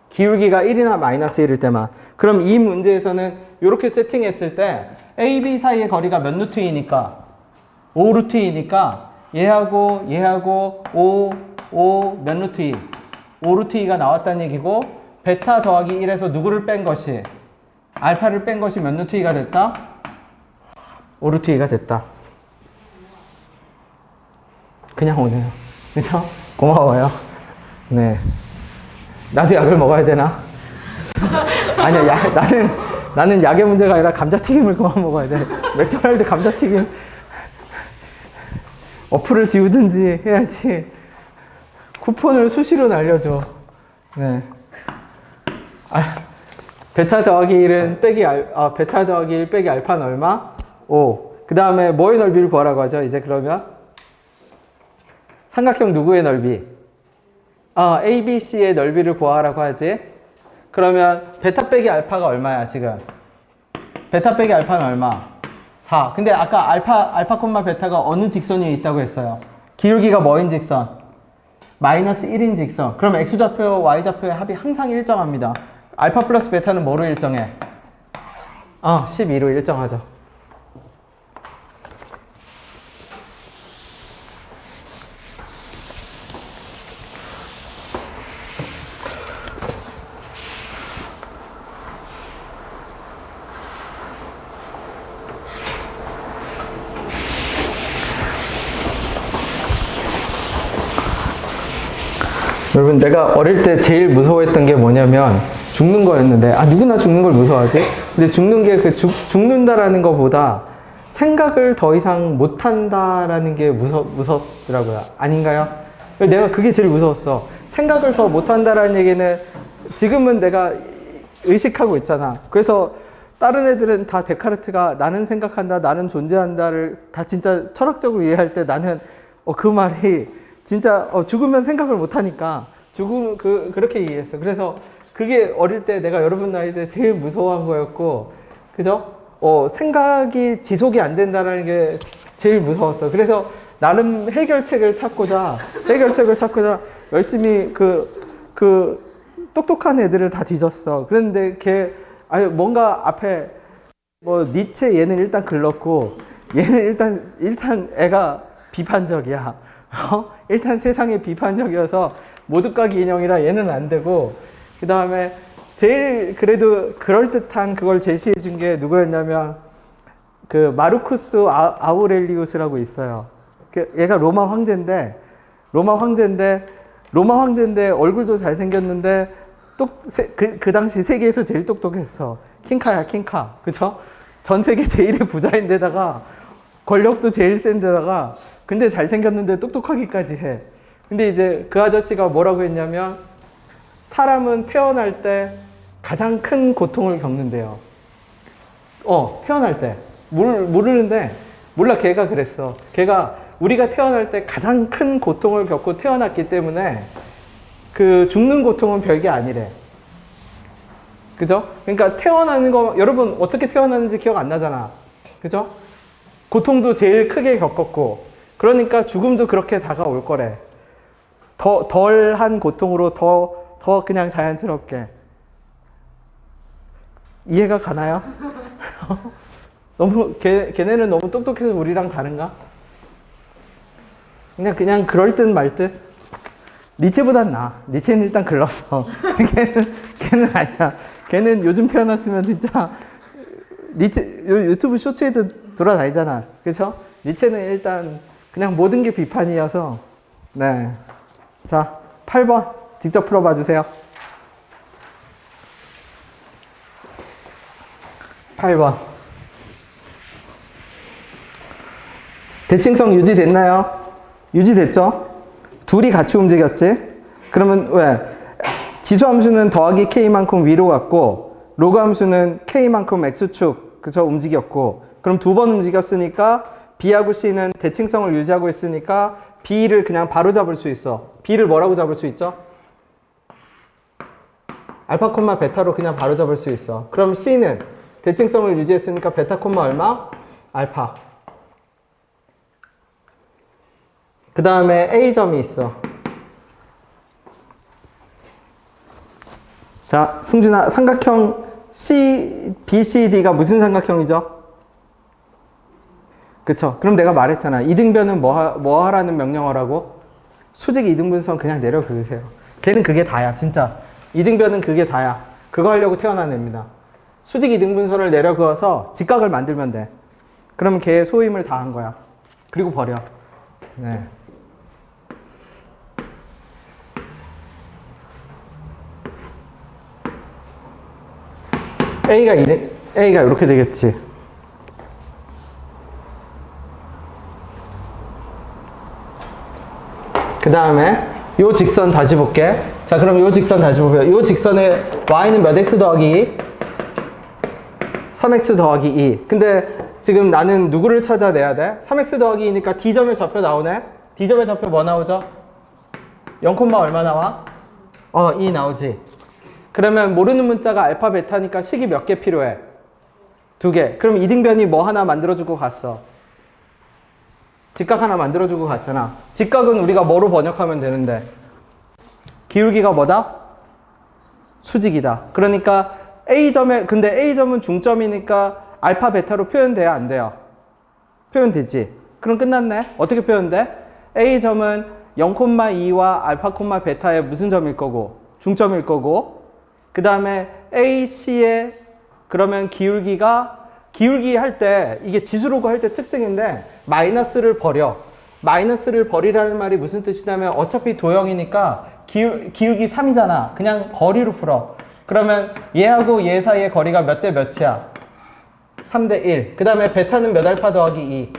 S1: 기울기가 1이나 마이너스 1일 때만. 그럼 이 문제에서는 이렇게 세팅했을 때 A, B 사이의 거리가 몇 루트이니까? 5 루트이니까 얘하고 5 몇 루트이? 5 루트이가 나왔다는 얘기고 베타 더하기 1에서 누구를 뺀 것이? 알파를 뺀 것이 몇 루트이가 됐다? 5 루트이가 됐다. 그냥 오네요. 그죠? 고마워요. 네. 나도 약을 먹어야 되나? 아니야, 나는 약의 문제가 아니라 감자튀김을 그만 먹어야 돼. 맥도날드 감자튀김 어플을 지우든지 해야지. 쿠폰을 수시로 날려줘. 네. 베타 더하기 1은 베타 더하기 1 빼기 알파는 얼마? 5. 그 다음에 뭐의 넓이를 구하라고 하죠? 이제 그러면 삼각형 누구의 넓이? ABC의 넓이를 구하라고 하지. 그러면 베타 빼기 알파가 얼마야 지금? 베타 빼기 알파는 얼마? 4. 근데 아까 알파 베타가 어느 직선에 있다고 했어요? 기울기가 뭐인 직선? 마이너스 1인 직선. 그럼 x좌표, y좌표의 합이 항상 일정합니다. 알파 플러스 베타는 뭐로 일정해? 12로 일정하죠. 여러분, 내가 어릴 때 제일 무서워했던 게 뭐냐면 죽는 거였는데, 누구나 죽는 걸 무서워하지? 근데 죽는 게 죽는다라는 것보다 생각을 더 이상 못한다라는 게 무섭더라고요. 아닌가요? 내가 그게 제일 무서웠어. 생각을 더 못한다라는 얘기는 지금은 내가 의식하고 있잖아. 그래서 다른 애들은 다 데카르트가 나는 생각한다, 나는 존재한다를 다 진짜 철학적으로 이해할 때 나는 그 말이 진짜 죽으면 생각을 못하니까 그렇게 이해했어. 그래서 그게 어릴 때 내가 여러분 나이 때 제일 무서워한 거였고, 그죠? 생각이 지속이 안 된다는 게 제일 무서웠어. 그래서 나름 해결책을 찾고자 열심히 똑똑한 애들을 다 뒤졌어. 그런데 뭔가 앞에 니체 얘는 일단 글렀고, 얘는 일단 애가 비판적이야. 일단 세상에 비판적이어서 모두가기 인형이라 얘는 안 되고, 그 다음에 제일 그래도 그럴듯한 그걸 제시해 준 게 누구였냐면 마르쿠스 아우렐리우스라고 있어요. 얘가 로마 황제인데 얼굴도 잘생겼는데 그 당시 세계에서 제일 똑똑했어. 킹카야, 킹카. 그쵸? 전 세계 제일의 부자인데다가 권력도 제일 센데다가 근데 잘생겼는데 똑똑하기까지 해. 근데 이제 그 아저씨가 뭐라고 했냐면 사람은 태어날 때 가장 큰 고통을 겪는데요. 태어날 때. 모르는데 몰라, 걔가 그랬어. 걔가 우리가 태어날 때 가장 큰 고통을 겪고 태어났기 때문에 죽는 고통은 별게 아니래. 그죠? 그러니까 태어나는 거, 여러분 어떻게 태어났는지 기억 안 나잖아. 그죠? 고통도 제일 크게 겪었고, 그러니까 죽음도 그렇게 다가올 거래. 덜한 고통으로 더 그냥 자연스럽게. 이해가 가나요? 걔네는 너무 똑똑해서 우리랑 다른가? 그냥 그럴 듯 말 듯. 니체보단 나아. 니체는 일단 글렀어. 걔는 아니야. 걔는 요즘 태어났으면 진짜 유튜브 쇼츠에도 돌아다니잖아. 그쵸? 니체는 일단 그냥 모든 게 비판이어서. 네. 자, 8번 직접 풀어봐 주세요. 8번. 대칭성 유지됐나요? 유지됐죠? 둘이 같이 움직였지? 그러면 왜? 지수함수는 더하기 k만큼 위로 갔고, 로그 함수는 k만큼 x축, 그쵸? 움직였고, 그럼 두 번 움직였으니까 b하고 c는 대칭성을 유지하고 있으니까 b를 그냥 바로 잡을 수 있어. b를 뭐라고 잡을 수 있죠? 알파 콤마 베타로 그냥 바로 잡을 수 있어. 그럼 c는 대칭성을 유지했으니까 베타 콤마 얼마? 알파. 그 다음에 A점이 있어. 자, 승준아, 삼각형 BCD가 무슨 삼각형이죠? 그쵸? 그럼 내가 말했잖아. 이등변은 뭐 하라는 명령어라고? 수직 이등분선 그냥 내려 그으세요. 걔는 그게 다야, 진짜. 이등변은 그게 다야. 그거 하려고 태어난 애입니다. 수직 이등분선을 내려 그어서 직각을 만들면 돼. 그러면 걔의 소임을 다 한 거야. 그리고 버려. 네. A가 이렇게 되겠지. 그 다음에 요 직선 다시 볼게. 자, 그럼 요 직선 다시 보세요. 요 직선에 y는 몇 x 더하기 2? 3x 더하기 2. 근데 지금 나는 누구를 찾아내야 돼? 3x 더하기 2니까 D점의 좌표 나오네? D점의 좌표 뭐 나오죠? 0, 얼마 나와? 2 나오지. 그러면 모르는 문자가 알파, 베타니까 식이 몇 개 필요해? 2개. 그럼 이등변이 뭐 하나 만들어주고 갔어? 직각 하나 만들어주고 갔잖아. 직각은 우리가 뭐로 번역하면 되는데? 기울기가 뭐다? 수직이다. 그러니까 근데 A점은 중점이니까 알파, 베타로 표현돼야 안 돼요? 표현되지. 그럼 끝났네. 어떻게 표현돼? A점은 0,2와 알파, 베타의 무슨 점일 거고? 중점일 거고. 그 다음에 AC의 그러면 기울기 할 때, 이게 지수로그 할 때 특징인데, 마이너스를 버려. 마이너스를 버리라는 말이 무슨 뜻이냐면, 어차피 도형이니까 기울기 3이잖아. 그냥 거리로 풀어. 그러면 얘하고 얘 사이의 거리가 몇 대 몇이야? 3대 1. 그 다음에 베타는 몇 알파 더하기 2?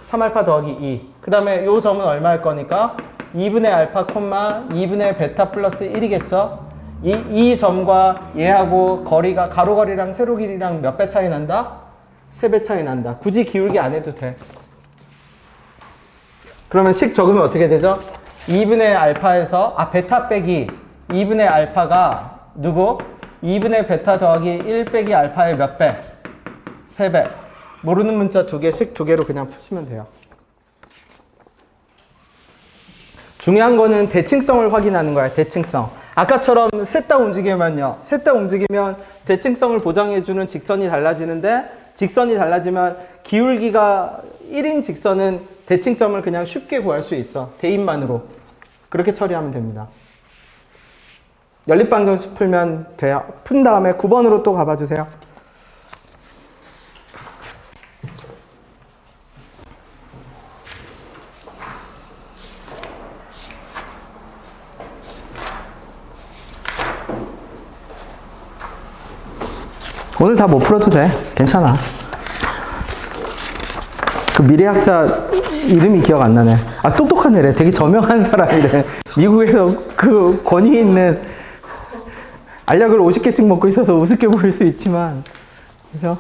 S1: 3알파 더하기 2. 그 다음에 요 점은 얼마 할 거니까? 2분의 알파, 2분의 베타 플러스 1이겠죠? 이 점과 얘하고 거리가 가로거리랑 세로 길이랑 몇 배 차이 난다? 3배 차이 난다. 굳이 기울기 안 해도 돼. 그러면 식 적으면 어떻게 되죠? 2분의 알파에서 베타 빼기 2분의 알파가 누구? 2분의 베타 더하기 1 빼기 알파의 몇 배? 3배. 모르는 문자 2개씩 2개로 그냥 푸시면 돼요. 중요한 거는 대칭성을 확인하는 거야. 대칭성. 아까처럼 셋 다 움직이면요. 셋 다 움직이면 대칭성을 보장해주는 직선이 달라지는데 직선이 달라지면 기울기가 1인 직선은 대칭점을 그냥 쉽게 구할 수 있어. 대입만으로. 그렇게 처리하면 됩니다. 연립방정식 풀면 돼요. 푼 다음에 9번으로 또 가봐 주세요. 오늘 다 못 풀어도 돼. 괜찮아. 그 미래학자 이름이 기억 안 나네. 똑똑한 애래. 되게 저명한 사람이래. 미국에서 그 권위 있는 알약을 50개씩 먹고 있어서 우습게 보일 수 있지만, 그죠?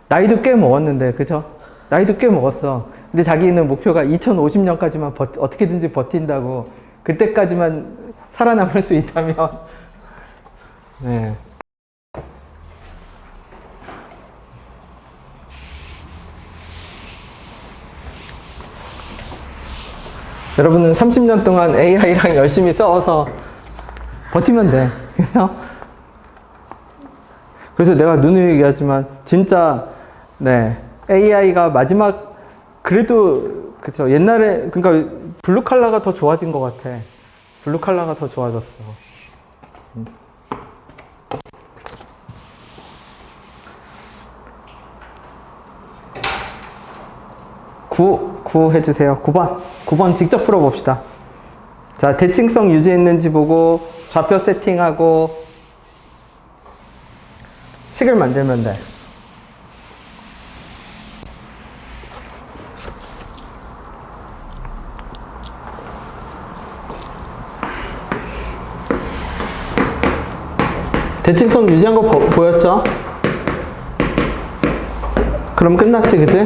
S1: 나이도 꽤 먹었는데, 그죠? 나이도 꽤 먹었어. 근데 자기는 목표가 2050년까지만 어떻게든지 버틴다고. 그때까지만 살아남을 수 있다면, 네. 여러분은 30년 동안 AI랑 열심히 싸워서 버티면 돼. 그죠? 그래서 내가 누누이 얘기하지만, 진짜, 네. AI가 마지막, 그래도, 그쵸. 옛날에, 그러니까, 블루 칼라가 더 좋아진 것 같아. 블루 칼라가 더 좋아졌어. 9 해주세요. 9번 직접 풀어봅시다. 자, 대칭성 유지했는지 보고 좌표 세팅하고 식을 만들면 돼. 대칭성 유지한 거 보였죠? 그럼 끝났지, 그치?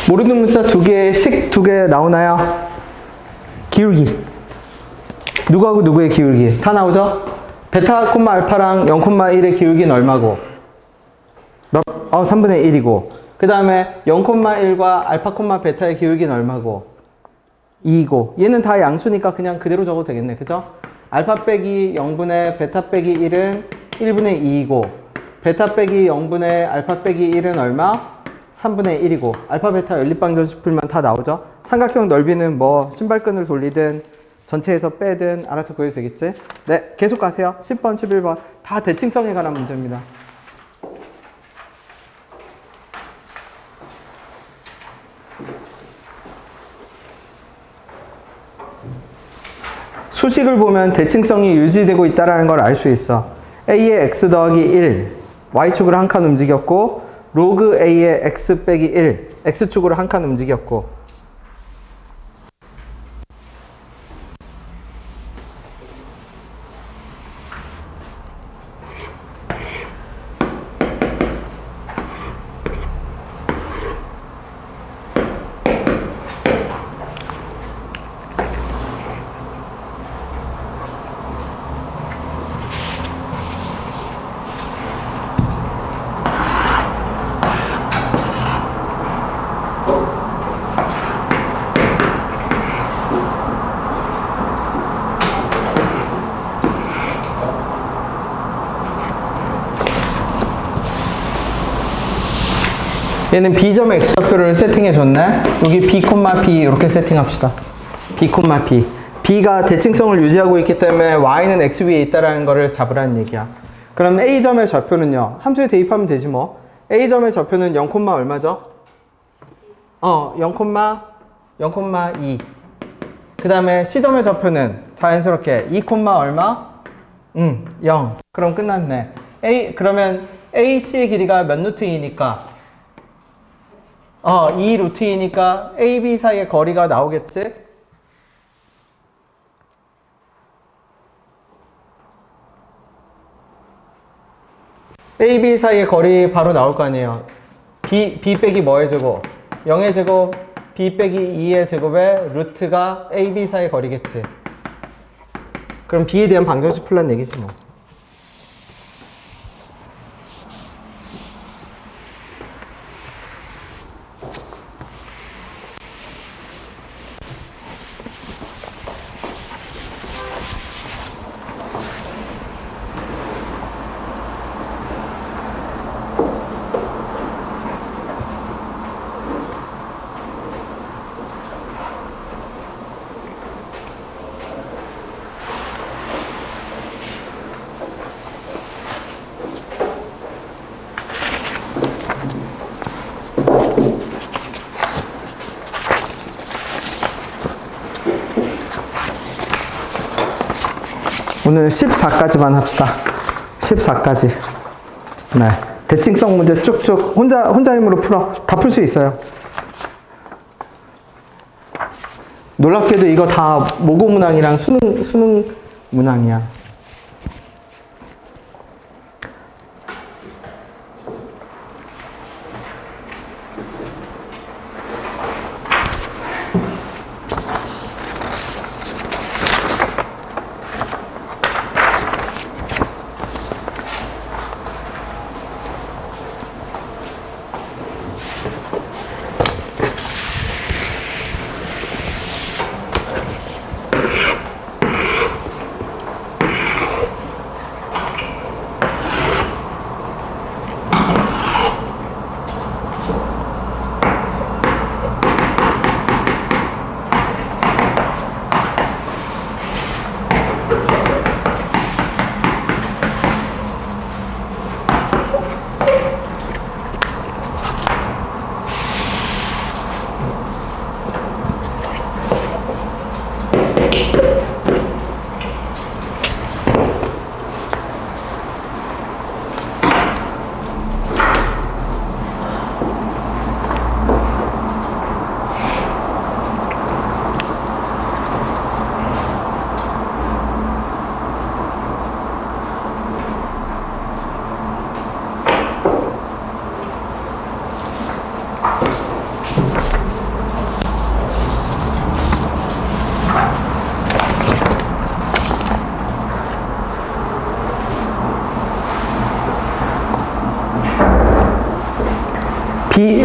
S1: 모르는 문자 2개, 식 2개 나오나요? 기울기. 누구하고 누구의 기울기? 다 나오죠? 베타, 알파랑 0,1의 기울기는 얼마고? 3분의 1이고. 그 다음에 0,1과 알파, 베타의 기울기는 얼마고? 2이고. 얘는 다 양수니까 그냥 그대로 적어도 되겠네. 그죠? 알파 빼기 0분의 베타 빼기 1은 1분의 2이고. 베타 빼기 0분의 알파 빼기 1은 얼마? 3분의 1이고 알파 베타 연립방정식 풀면 다 나오죠. 삼각형 넓이는 뭐 신발끈을 돌리든 전체에서 빼든 알아서 구해도 되겠지. 네, 계속 가세요. 10번 11번 다 대칭성에 관한 문제입니다. 수식을 보면 대칭성이 유지되고 있다는 걸 알 수 있어. a의 x 더하기 1 y축으로 한 칸 움직였고 로그 a의 x 빼기 1 x축으로 한 칸 움직였고 얘는 B점의 x좌표를 세팅해 줬네. 여기 B, B 이렇게 세팅합시다. B, B. B가 대칭성을 유지하고 있기 때문에 Y는 X 위에 있다라는 거를 잡으라는 얘기야. 그럼 A점의 좌표는요. 함수에 대입하면 되지 뭐. A점의 좌표는 0, 얼마죠? 0,2. 그 다음에 C점의 좌표는 자연스럽게 2, 얼마? 0. 그럼 끝났네. 그러면 AC의 길이가 몇 루트 2니까? 2 루트 2니까 A, B 사이의 거리가 나오겠지? A, B 사이의 거리 바로 나올 거 아니에요. B 빼기 뭐의 제곱? 0의 제곱, B 빼기 2의 제곱의 루트가 A, B 사이의 거리겠지. 그럼 B에 대한 방정식 풀란 얘기지 뭐. 오늘 14까지만 합시다. 14까지. 네. 대칭성 문제 쭉쭉 혼자 힘으로 풀어. 다 풀 수 있어요. 놀랍게도 이거 다 모고 문항이랑 수능 문항이야.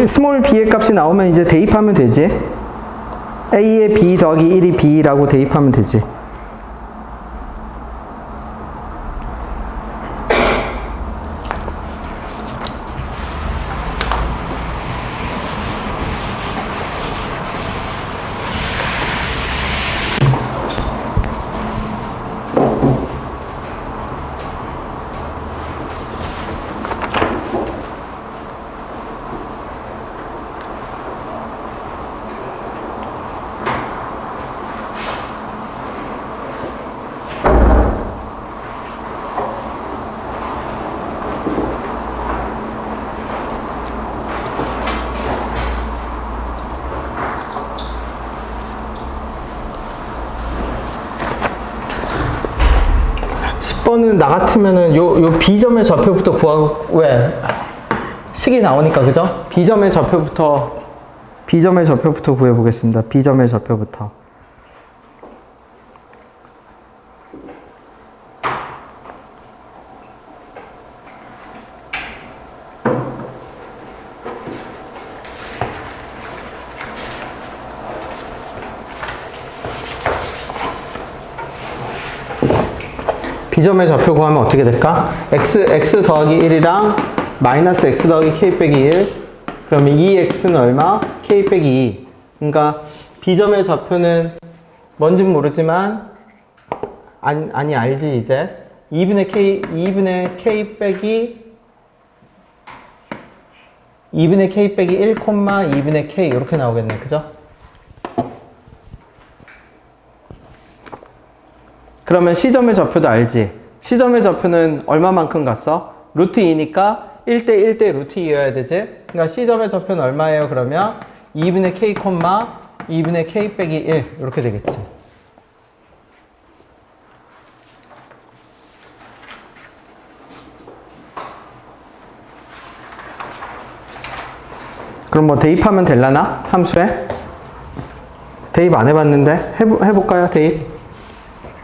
S1: 스몰 b의 값이 나오면 이제 대입하면 되지. a의 b 더하기 1이 b라고 대입하면 되지. 이거는 나 같으면은 요 B점의 좌표부터 구하고, 왜? 식이 나오니까, 그죠? B점의 좌표부터 구해보겠습니다. B점의 좌표부터. B점의 좌표 구하면 어떻게 될까? x 더하기 1이랑 마이너스 x 더하기 k 빼기 1. 그러면 2x는 얼마? k 빼기 2. 그러니까 B점의 좌표는 뭔진 모르지만 아니 알지 이제 2분의 k 빼기 1, 2분의 k 이렇게 나오겠네. 그죠? 그러면 C점의 좌표도 알지? C점의 좌표는 얼마만큼 갔어? 루트 2니까 1대 1대 루트 2여야 되지? 그러니까 C점의 좌표는 얼마예요? 그러면 2분의 k, 2분의 k 빼기 1 이렇게 되겠지. 그럼 뭐 대입하면 될라나? 함수에? 대입 안 해봤는데? 해볼까요? 대입?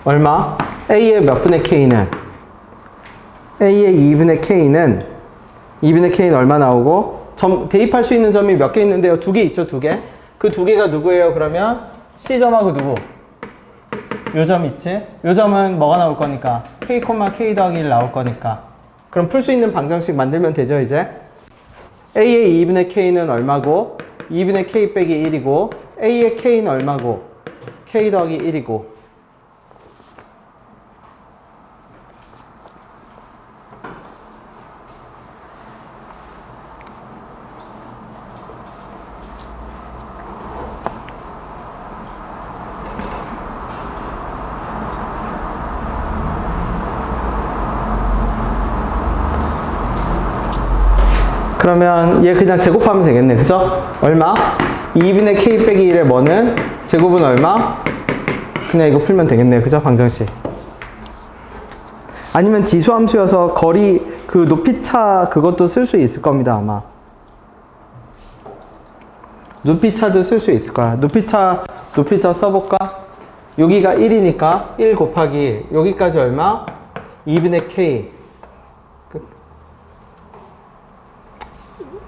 S1: 얼마? A의 몇 분의 K는? A의 2분의 K는 2분의 K는 얼마 나오고 대입할 수 있는 점이 몇 개 있는데요? 2개 있죠? 2개? 그 2개가 누구예요? 그러면 C점하고 누구? 요 점 있지? 요 점은 뭐가 나올 거니까? K, K 더하기 1 나올 거니까. 그럼 풀 수 있는 방정식 만들면 되죠 이제? A의 2분의 K는 얼마고? 2분의 K 빼기 1이고 A의 K는 얼마고? K 더하기 1이고 그러면 얘 그냥 제곱하면 되겠네. 그죠? 얼마? 2분의 k 빼기 1의 뭐는? 제곱은 얼마? 그냥 이거 풀면 되겠네. 그죠? 방정식. 아니면 지수함수여서 거리 그 높이차 그것도 쓸 수 있을 겁니다. 아마. 높이차도 쓸 수 있을 거야. 높이차 써볼까? 여기가 1이니까 1 곱하기 여기까지 얼마? 2분의 k.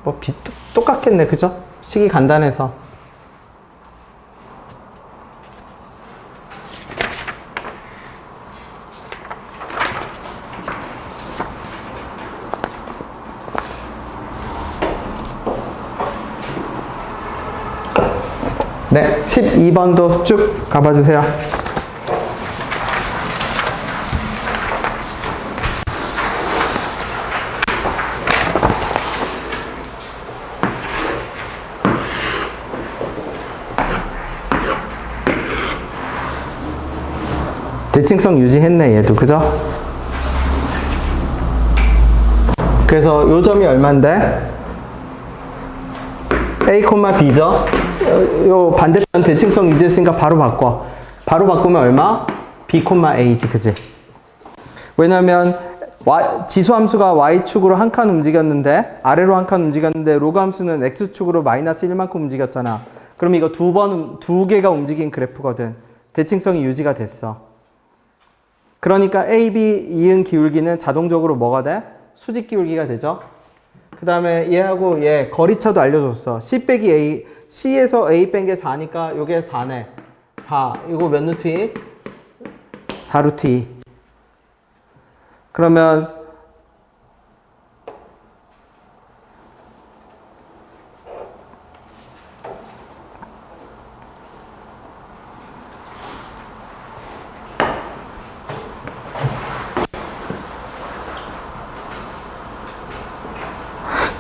S1: 뭐 똑같겠네. 그죠? 식이 간단해서. 네, 12번도 쭉 가봐 주세요. 대칭성 유지했네 얘도. 그죠? 그래서 요 점이 얼만데? A, B죠? 요 반대편 대칭성 유지했으니까 바로 바꿔. 바로 바꾸면 얼마? B, A지. 그지? 왜냐면 지수함수가 Y축으로 한 칸 움직였는데 아래로 한 칸 움직였는데 로그 함수는 X축으로 마이너스 1만큼 움직였잖아. 그럼 이거 두 개가 움직인 그래프거든. 대칭성이 유지가 됐어. 그러니까 AB 이응 기울기는 자동적으로 뭐가 돼? 수직 기울기가 되죠. 그 다음에 얘하고 얘 거리차도 알려줬어. C 빼기 A, C에서 A 뺀 게 4니까 요게 4네. 4. 이거 몇 루트 2? 4루트 2. 그러면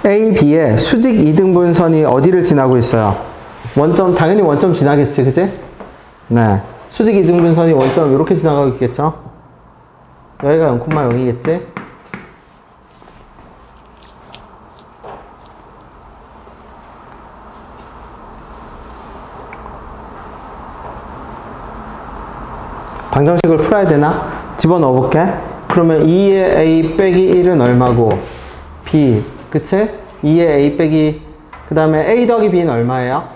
S1: A, B의 수직 이등분선이 어디를 지나고 있어요? 원점, 당연히 원점 지나겠지, 그지? 네. 수직 이등분선이 원점 이렇게 지나가고 있겠죠? 여기가 0,0이겠지? 방정식을 풀어야 되나? 집어넣어 볼게. 그러면 2의 a 빼기 1은 얼마고? b. 그치? 2의 a 빼기, 그 다음에 a 더하기 b는 얼마예요?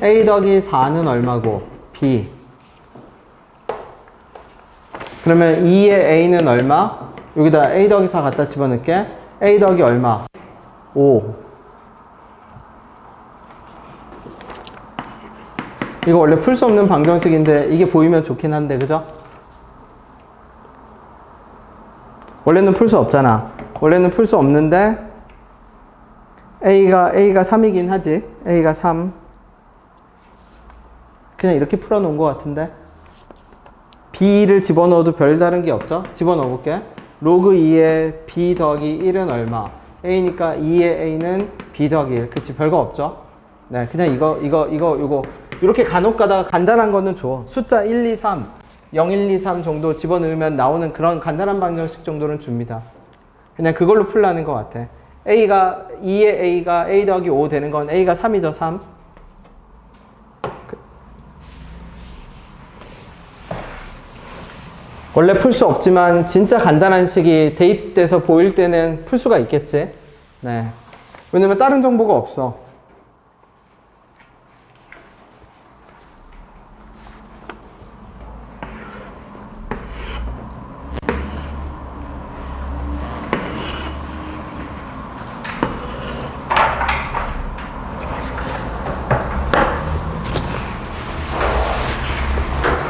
S1: a 더하기 4는 얼마고? b. 그러면 2의 a는 얼마? 여기다 a 더하기 4 갖다 집어넣을게. a 더하기 얼마? 5. 이거 원래 풀 수 없는 방정식인데 이게 보이면 좋긴 한데, 그죠? 원래는 풀 수 없잖아. 원래는 풀 수 없는데 A가 3이긴 하지. A가 3. 그냥 이렇게 풀어놓은 것 같은데 B를 집어넣어도 별다른 게 없죠? 집어넣어 볼게. 로그 2의 B 더하기 1은 얼마? A니까 2의 A는 B 더하기 1. 그치, 별거 없죠? 네, 그냥 이거 이렇게 간혹 가다가 간단한 거는 줘. 숫자 1, 2, 3 0, 1, 2, 3 정도 집어넣으면 나오는 그런 간단한 방정식 정도는 줍니다. 그냥 그걸로 풀라는 것 같아. 2의 A가 A 더하기 5 되는 건 A가 3이죠, 3. 원래 풀 수 없지만 진짜 간단한 식이 대입돼서 보일 때는 풀 수가 있겠지. 네. 왜냐면 다른 정보가 없어.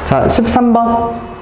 S1: 자, 13번.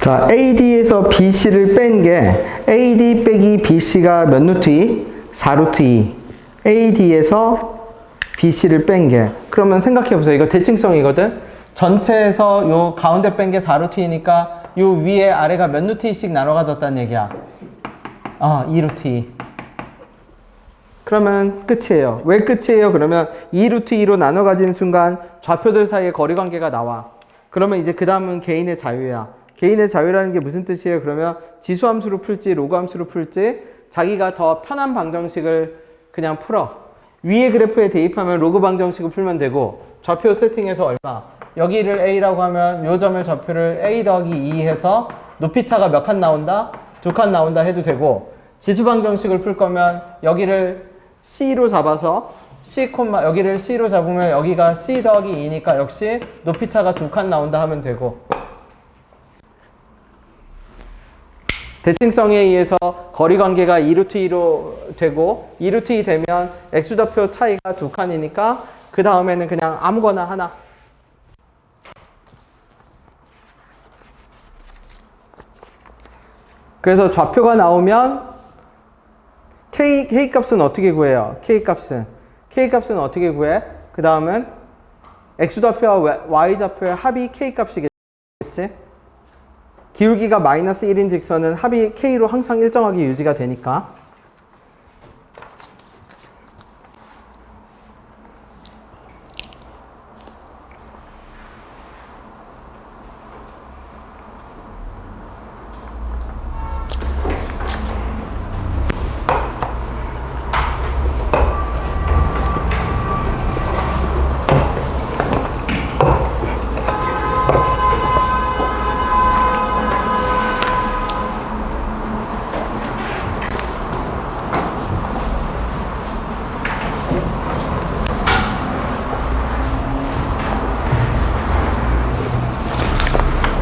S1: 자, AD에서 BC를 뺀 게 AD 빼기 BC가 몇 루트 2? 4루트 2. AD에서 BC를 뺀 게. 그러면 생각해 보세요. 이거 대칭성이거든. 전체에서 요 가운데 뺀 게 4루트 2니까 요 위에 아래가 몇 루트 2씩 나눠 가졌다는 얘기야. 2루트 2. 그러면 끝이에요. 왜 끝이에요? 그러면 2루트 2로 나눠 가진 순간 좌표들 사이에 거리 관계가 나와. 그러면 이제 그 다음은 개인의 자유야. 개인의 자유라는 게 무슨 뜻이에요? 그러면 지수함수로 풀지 로그함수로 풀지 자기가 더 편한 방정식을 그냥 풀어. 위에 그래프에 대입하면 로그 방정식을 풀면 되고 좌표 세팅해서 얼마? 여기를 A라고 하면 요 점의 좌표를 A 더하기 2 해서 높이차가 몇 칸 나온다? 2칸 나온다 해도 되고 지수 방정식을 풀 거면 여기를 C로 잡아서 여기를 C로 잡으면 여기가 C 더하기 2니까 역시 높이차가 2칸 나온다 하면 되고 대칭성에 의해서 거리관계가 2루트 2로 되고 2루트 2 되면 x좌표 차이가 2칸이니까 그 다음에는 그냥 아무거나 하나. 그래서 좌표가 나오면 K값은 어떻게 구해요? K값은 어떻게 구해? 그 다음은 x좌표와 y좌표의 합이 K값이겠지? 기울기가 마이너스 1인 직선은 합이 K로 항상 일정하게 유지가 되니까.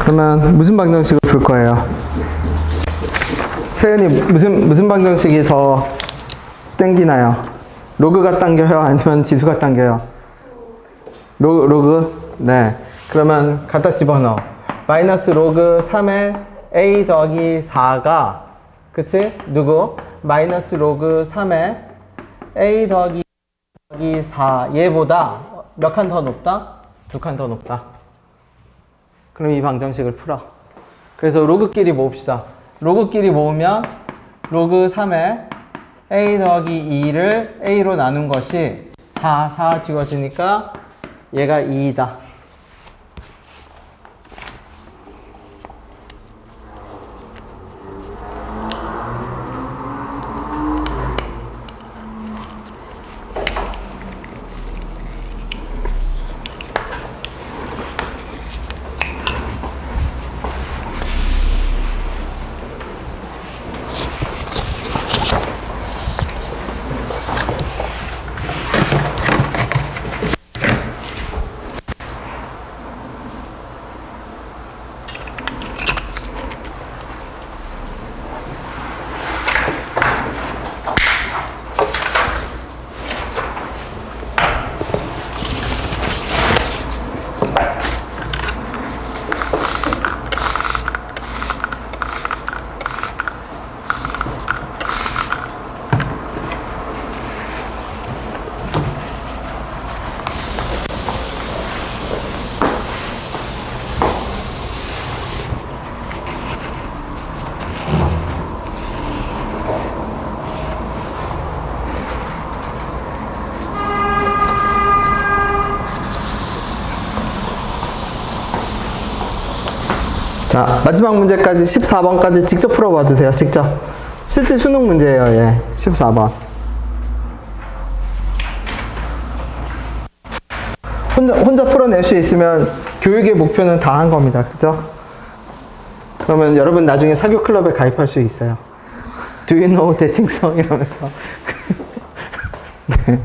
S1: 그러면 무슨 방정식을 풀 거예요? 세연이 무슨 방정식이 더 땡기나요? 로그가 당겨요? 아니면 지수가 당겨요? 로그? 네. 그러면 갖다 집어넣어. 마이너스 로그 3의 A 더하기 4가 그치? 누구? 마이너스 로그 3의 A 더하기 4 얘보다 몇 칸 더 높다? 2칸 더 높다. 그럼 이 방정식을 풀어. 그래서 로그끼리 모읍시다. 로그끼리 모으면 로그 3에 a 더하기 2를 a로 나눈 것이 4 지워지니까 얘가 2이다. 자, 마지막 문제까지 14번까지 직접 풀어봐 주세요. 직접. 실제 수능 문제예요. 예. 14번. 혼자 풀어낼 수 있으면 교육의 목표는 다 한 겁니다. 그죠? 그러면 여러분 나중에 사교 클럽에 가입할 수 있어요. Do you know 대칭성 이러면서. 네.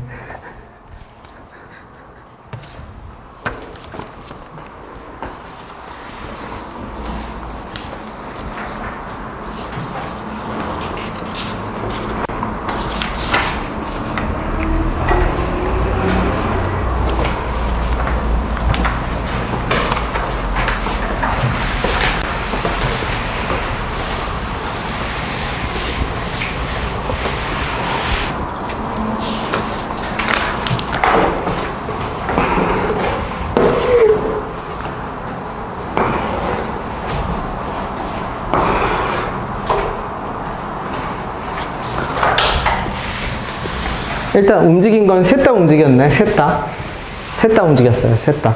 S1: 일단 움직인 건 셋 다 움직였네. 셋 다 움직였어요. 셋 다.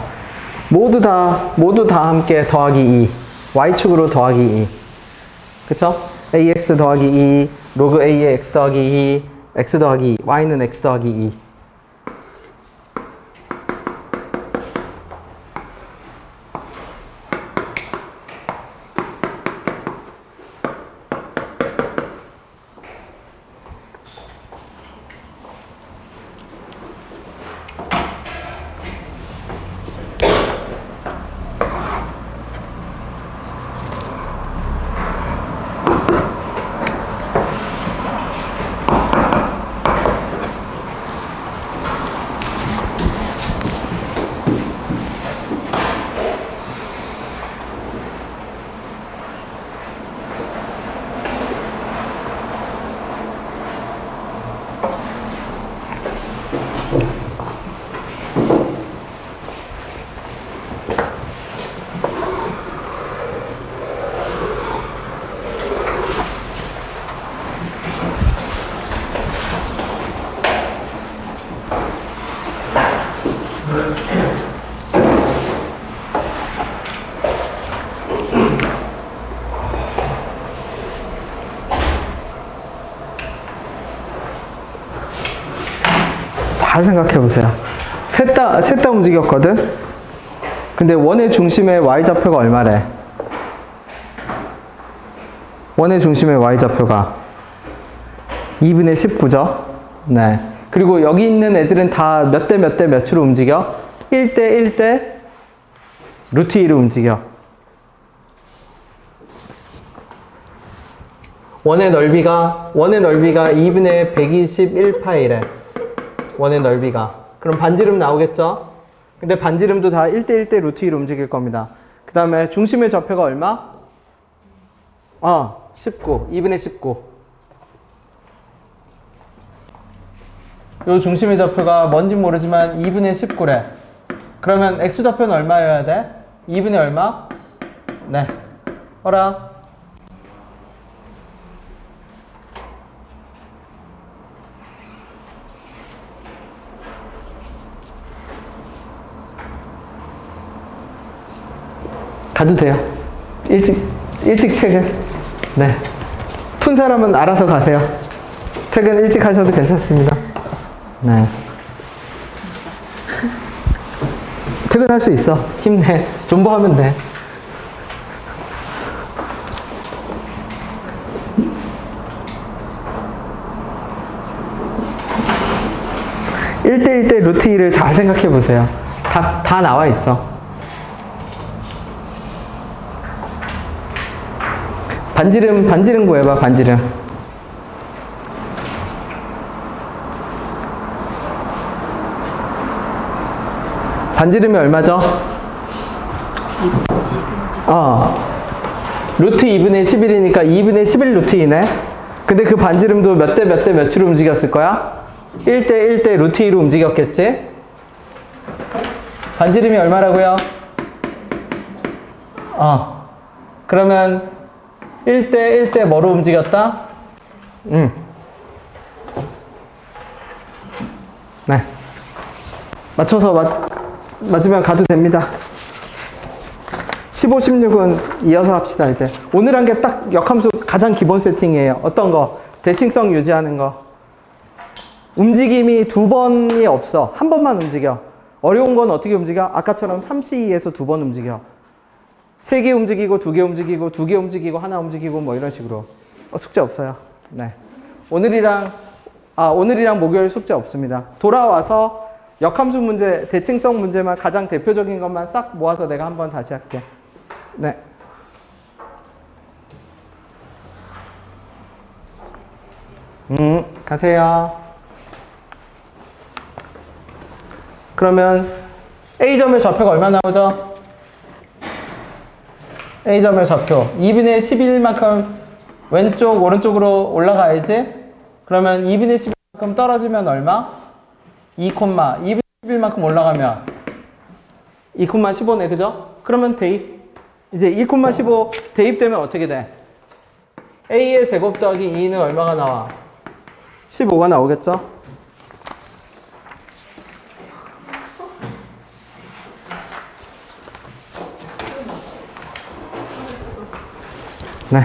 S1: 모두 다 함께 더하기 2. y축으로 더하기 2. 그쵸? ax 더하기 2, 로그 a의 x 더하기 2, x 더하기 2, y는 x 더하기 2. 잘 생각해 보세요. 셋 다 움직였거든? 근데 원의 중심의 y좌표가 얼마래? 원의 중심의 y좌표가 2분의 19죠? 네. 그리고 여기 있는 애들은 다 몇 대 몇 대 몇으로 움직여? 1대 1대 루트 2로 움직여. 원의 넓이가 2분의 121파이래. 원의 넓이가. 그럼 반지름 나오겠죠? 근데 반지름도 다 1대 1대 루트 2로 움직일 겁니다. 그 다음에 중심의 좌표가 얼마? 19. 2분의 19. 요 중심의 좌표가 뭔지 모르지만 2분의 19래. 그러면 x좌표는 얼마여야 돼? 2분의 얼마? 네. 어라. 가도 돼요. 일찍 퇴근. 네. 푼 사람은 알아서 가세요. 퇴근 일찍 하셔도 괜찮습니다. 네. 퇴근할 수 있어. 힘내. 존버하면 돼. (1대1대) 루트 2를 잘 생각해 보세요. 다 나와 있어. 반지름 구해봐, 반지름. 반지름이 얼마죠? 루트 2분의 11이니까 2분의 11 루트 2네. 근데 그 반지름도 몇 대 몇으로 움직였을 거야? 1대 루트 2로 움직였겠지? 반지름이 얼마라고요? 그러면 1대 뭐로 움직였다? 네. 맞춰서 맞으면 가도 됩니다. 15, 16은 이어서 합시다, 이제. 오늘 한 게 딱 역함수 가장 기본 세팅이에요. 어떤 거? 대칭성 유지하는 거. 움직임이 두 번이 없어. 한 번만 움직여. 어려운 건 어떻게 움직여? 아까처럼 3C2에서 두 번 움직여. 3개 움직이고, 2개 움직이고, 2개 움직이고, 하나 움직이고, 뭐 이런 식으로. 숙제 없어요. 네. 오늘이랑 목요일 숙제 없습니다. 돌아와서 역함수 문제, 대칭성 문제만 가장 대표적인 것만 싹 모아서 내가 한번 다시 할게. 네. 가세요. 그러면 A점의 좌표가 얼마 나오죠? A점의 좌표 2분의 11만큼 왼쪽 오른쪽으로 올라가야지. 그러면 2분의 11만큼 떨어지면 얼마? 2분의 11만큼 올라가면 2,15네, 그죠? 그러면 대입. 이제 2,15 대입되면 어떻게 돼? A의 제곱 더하기 2는 얼마가 나와? 15가 나오겠죠? 네.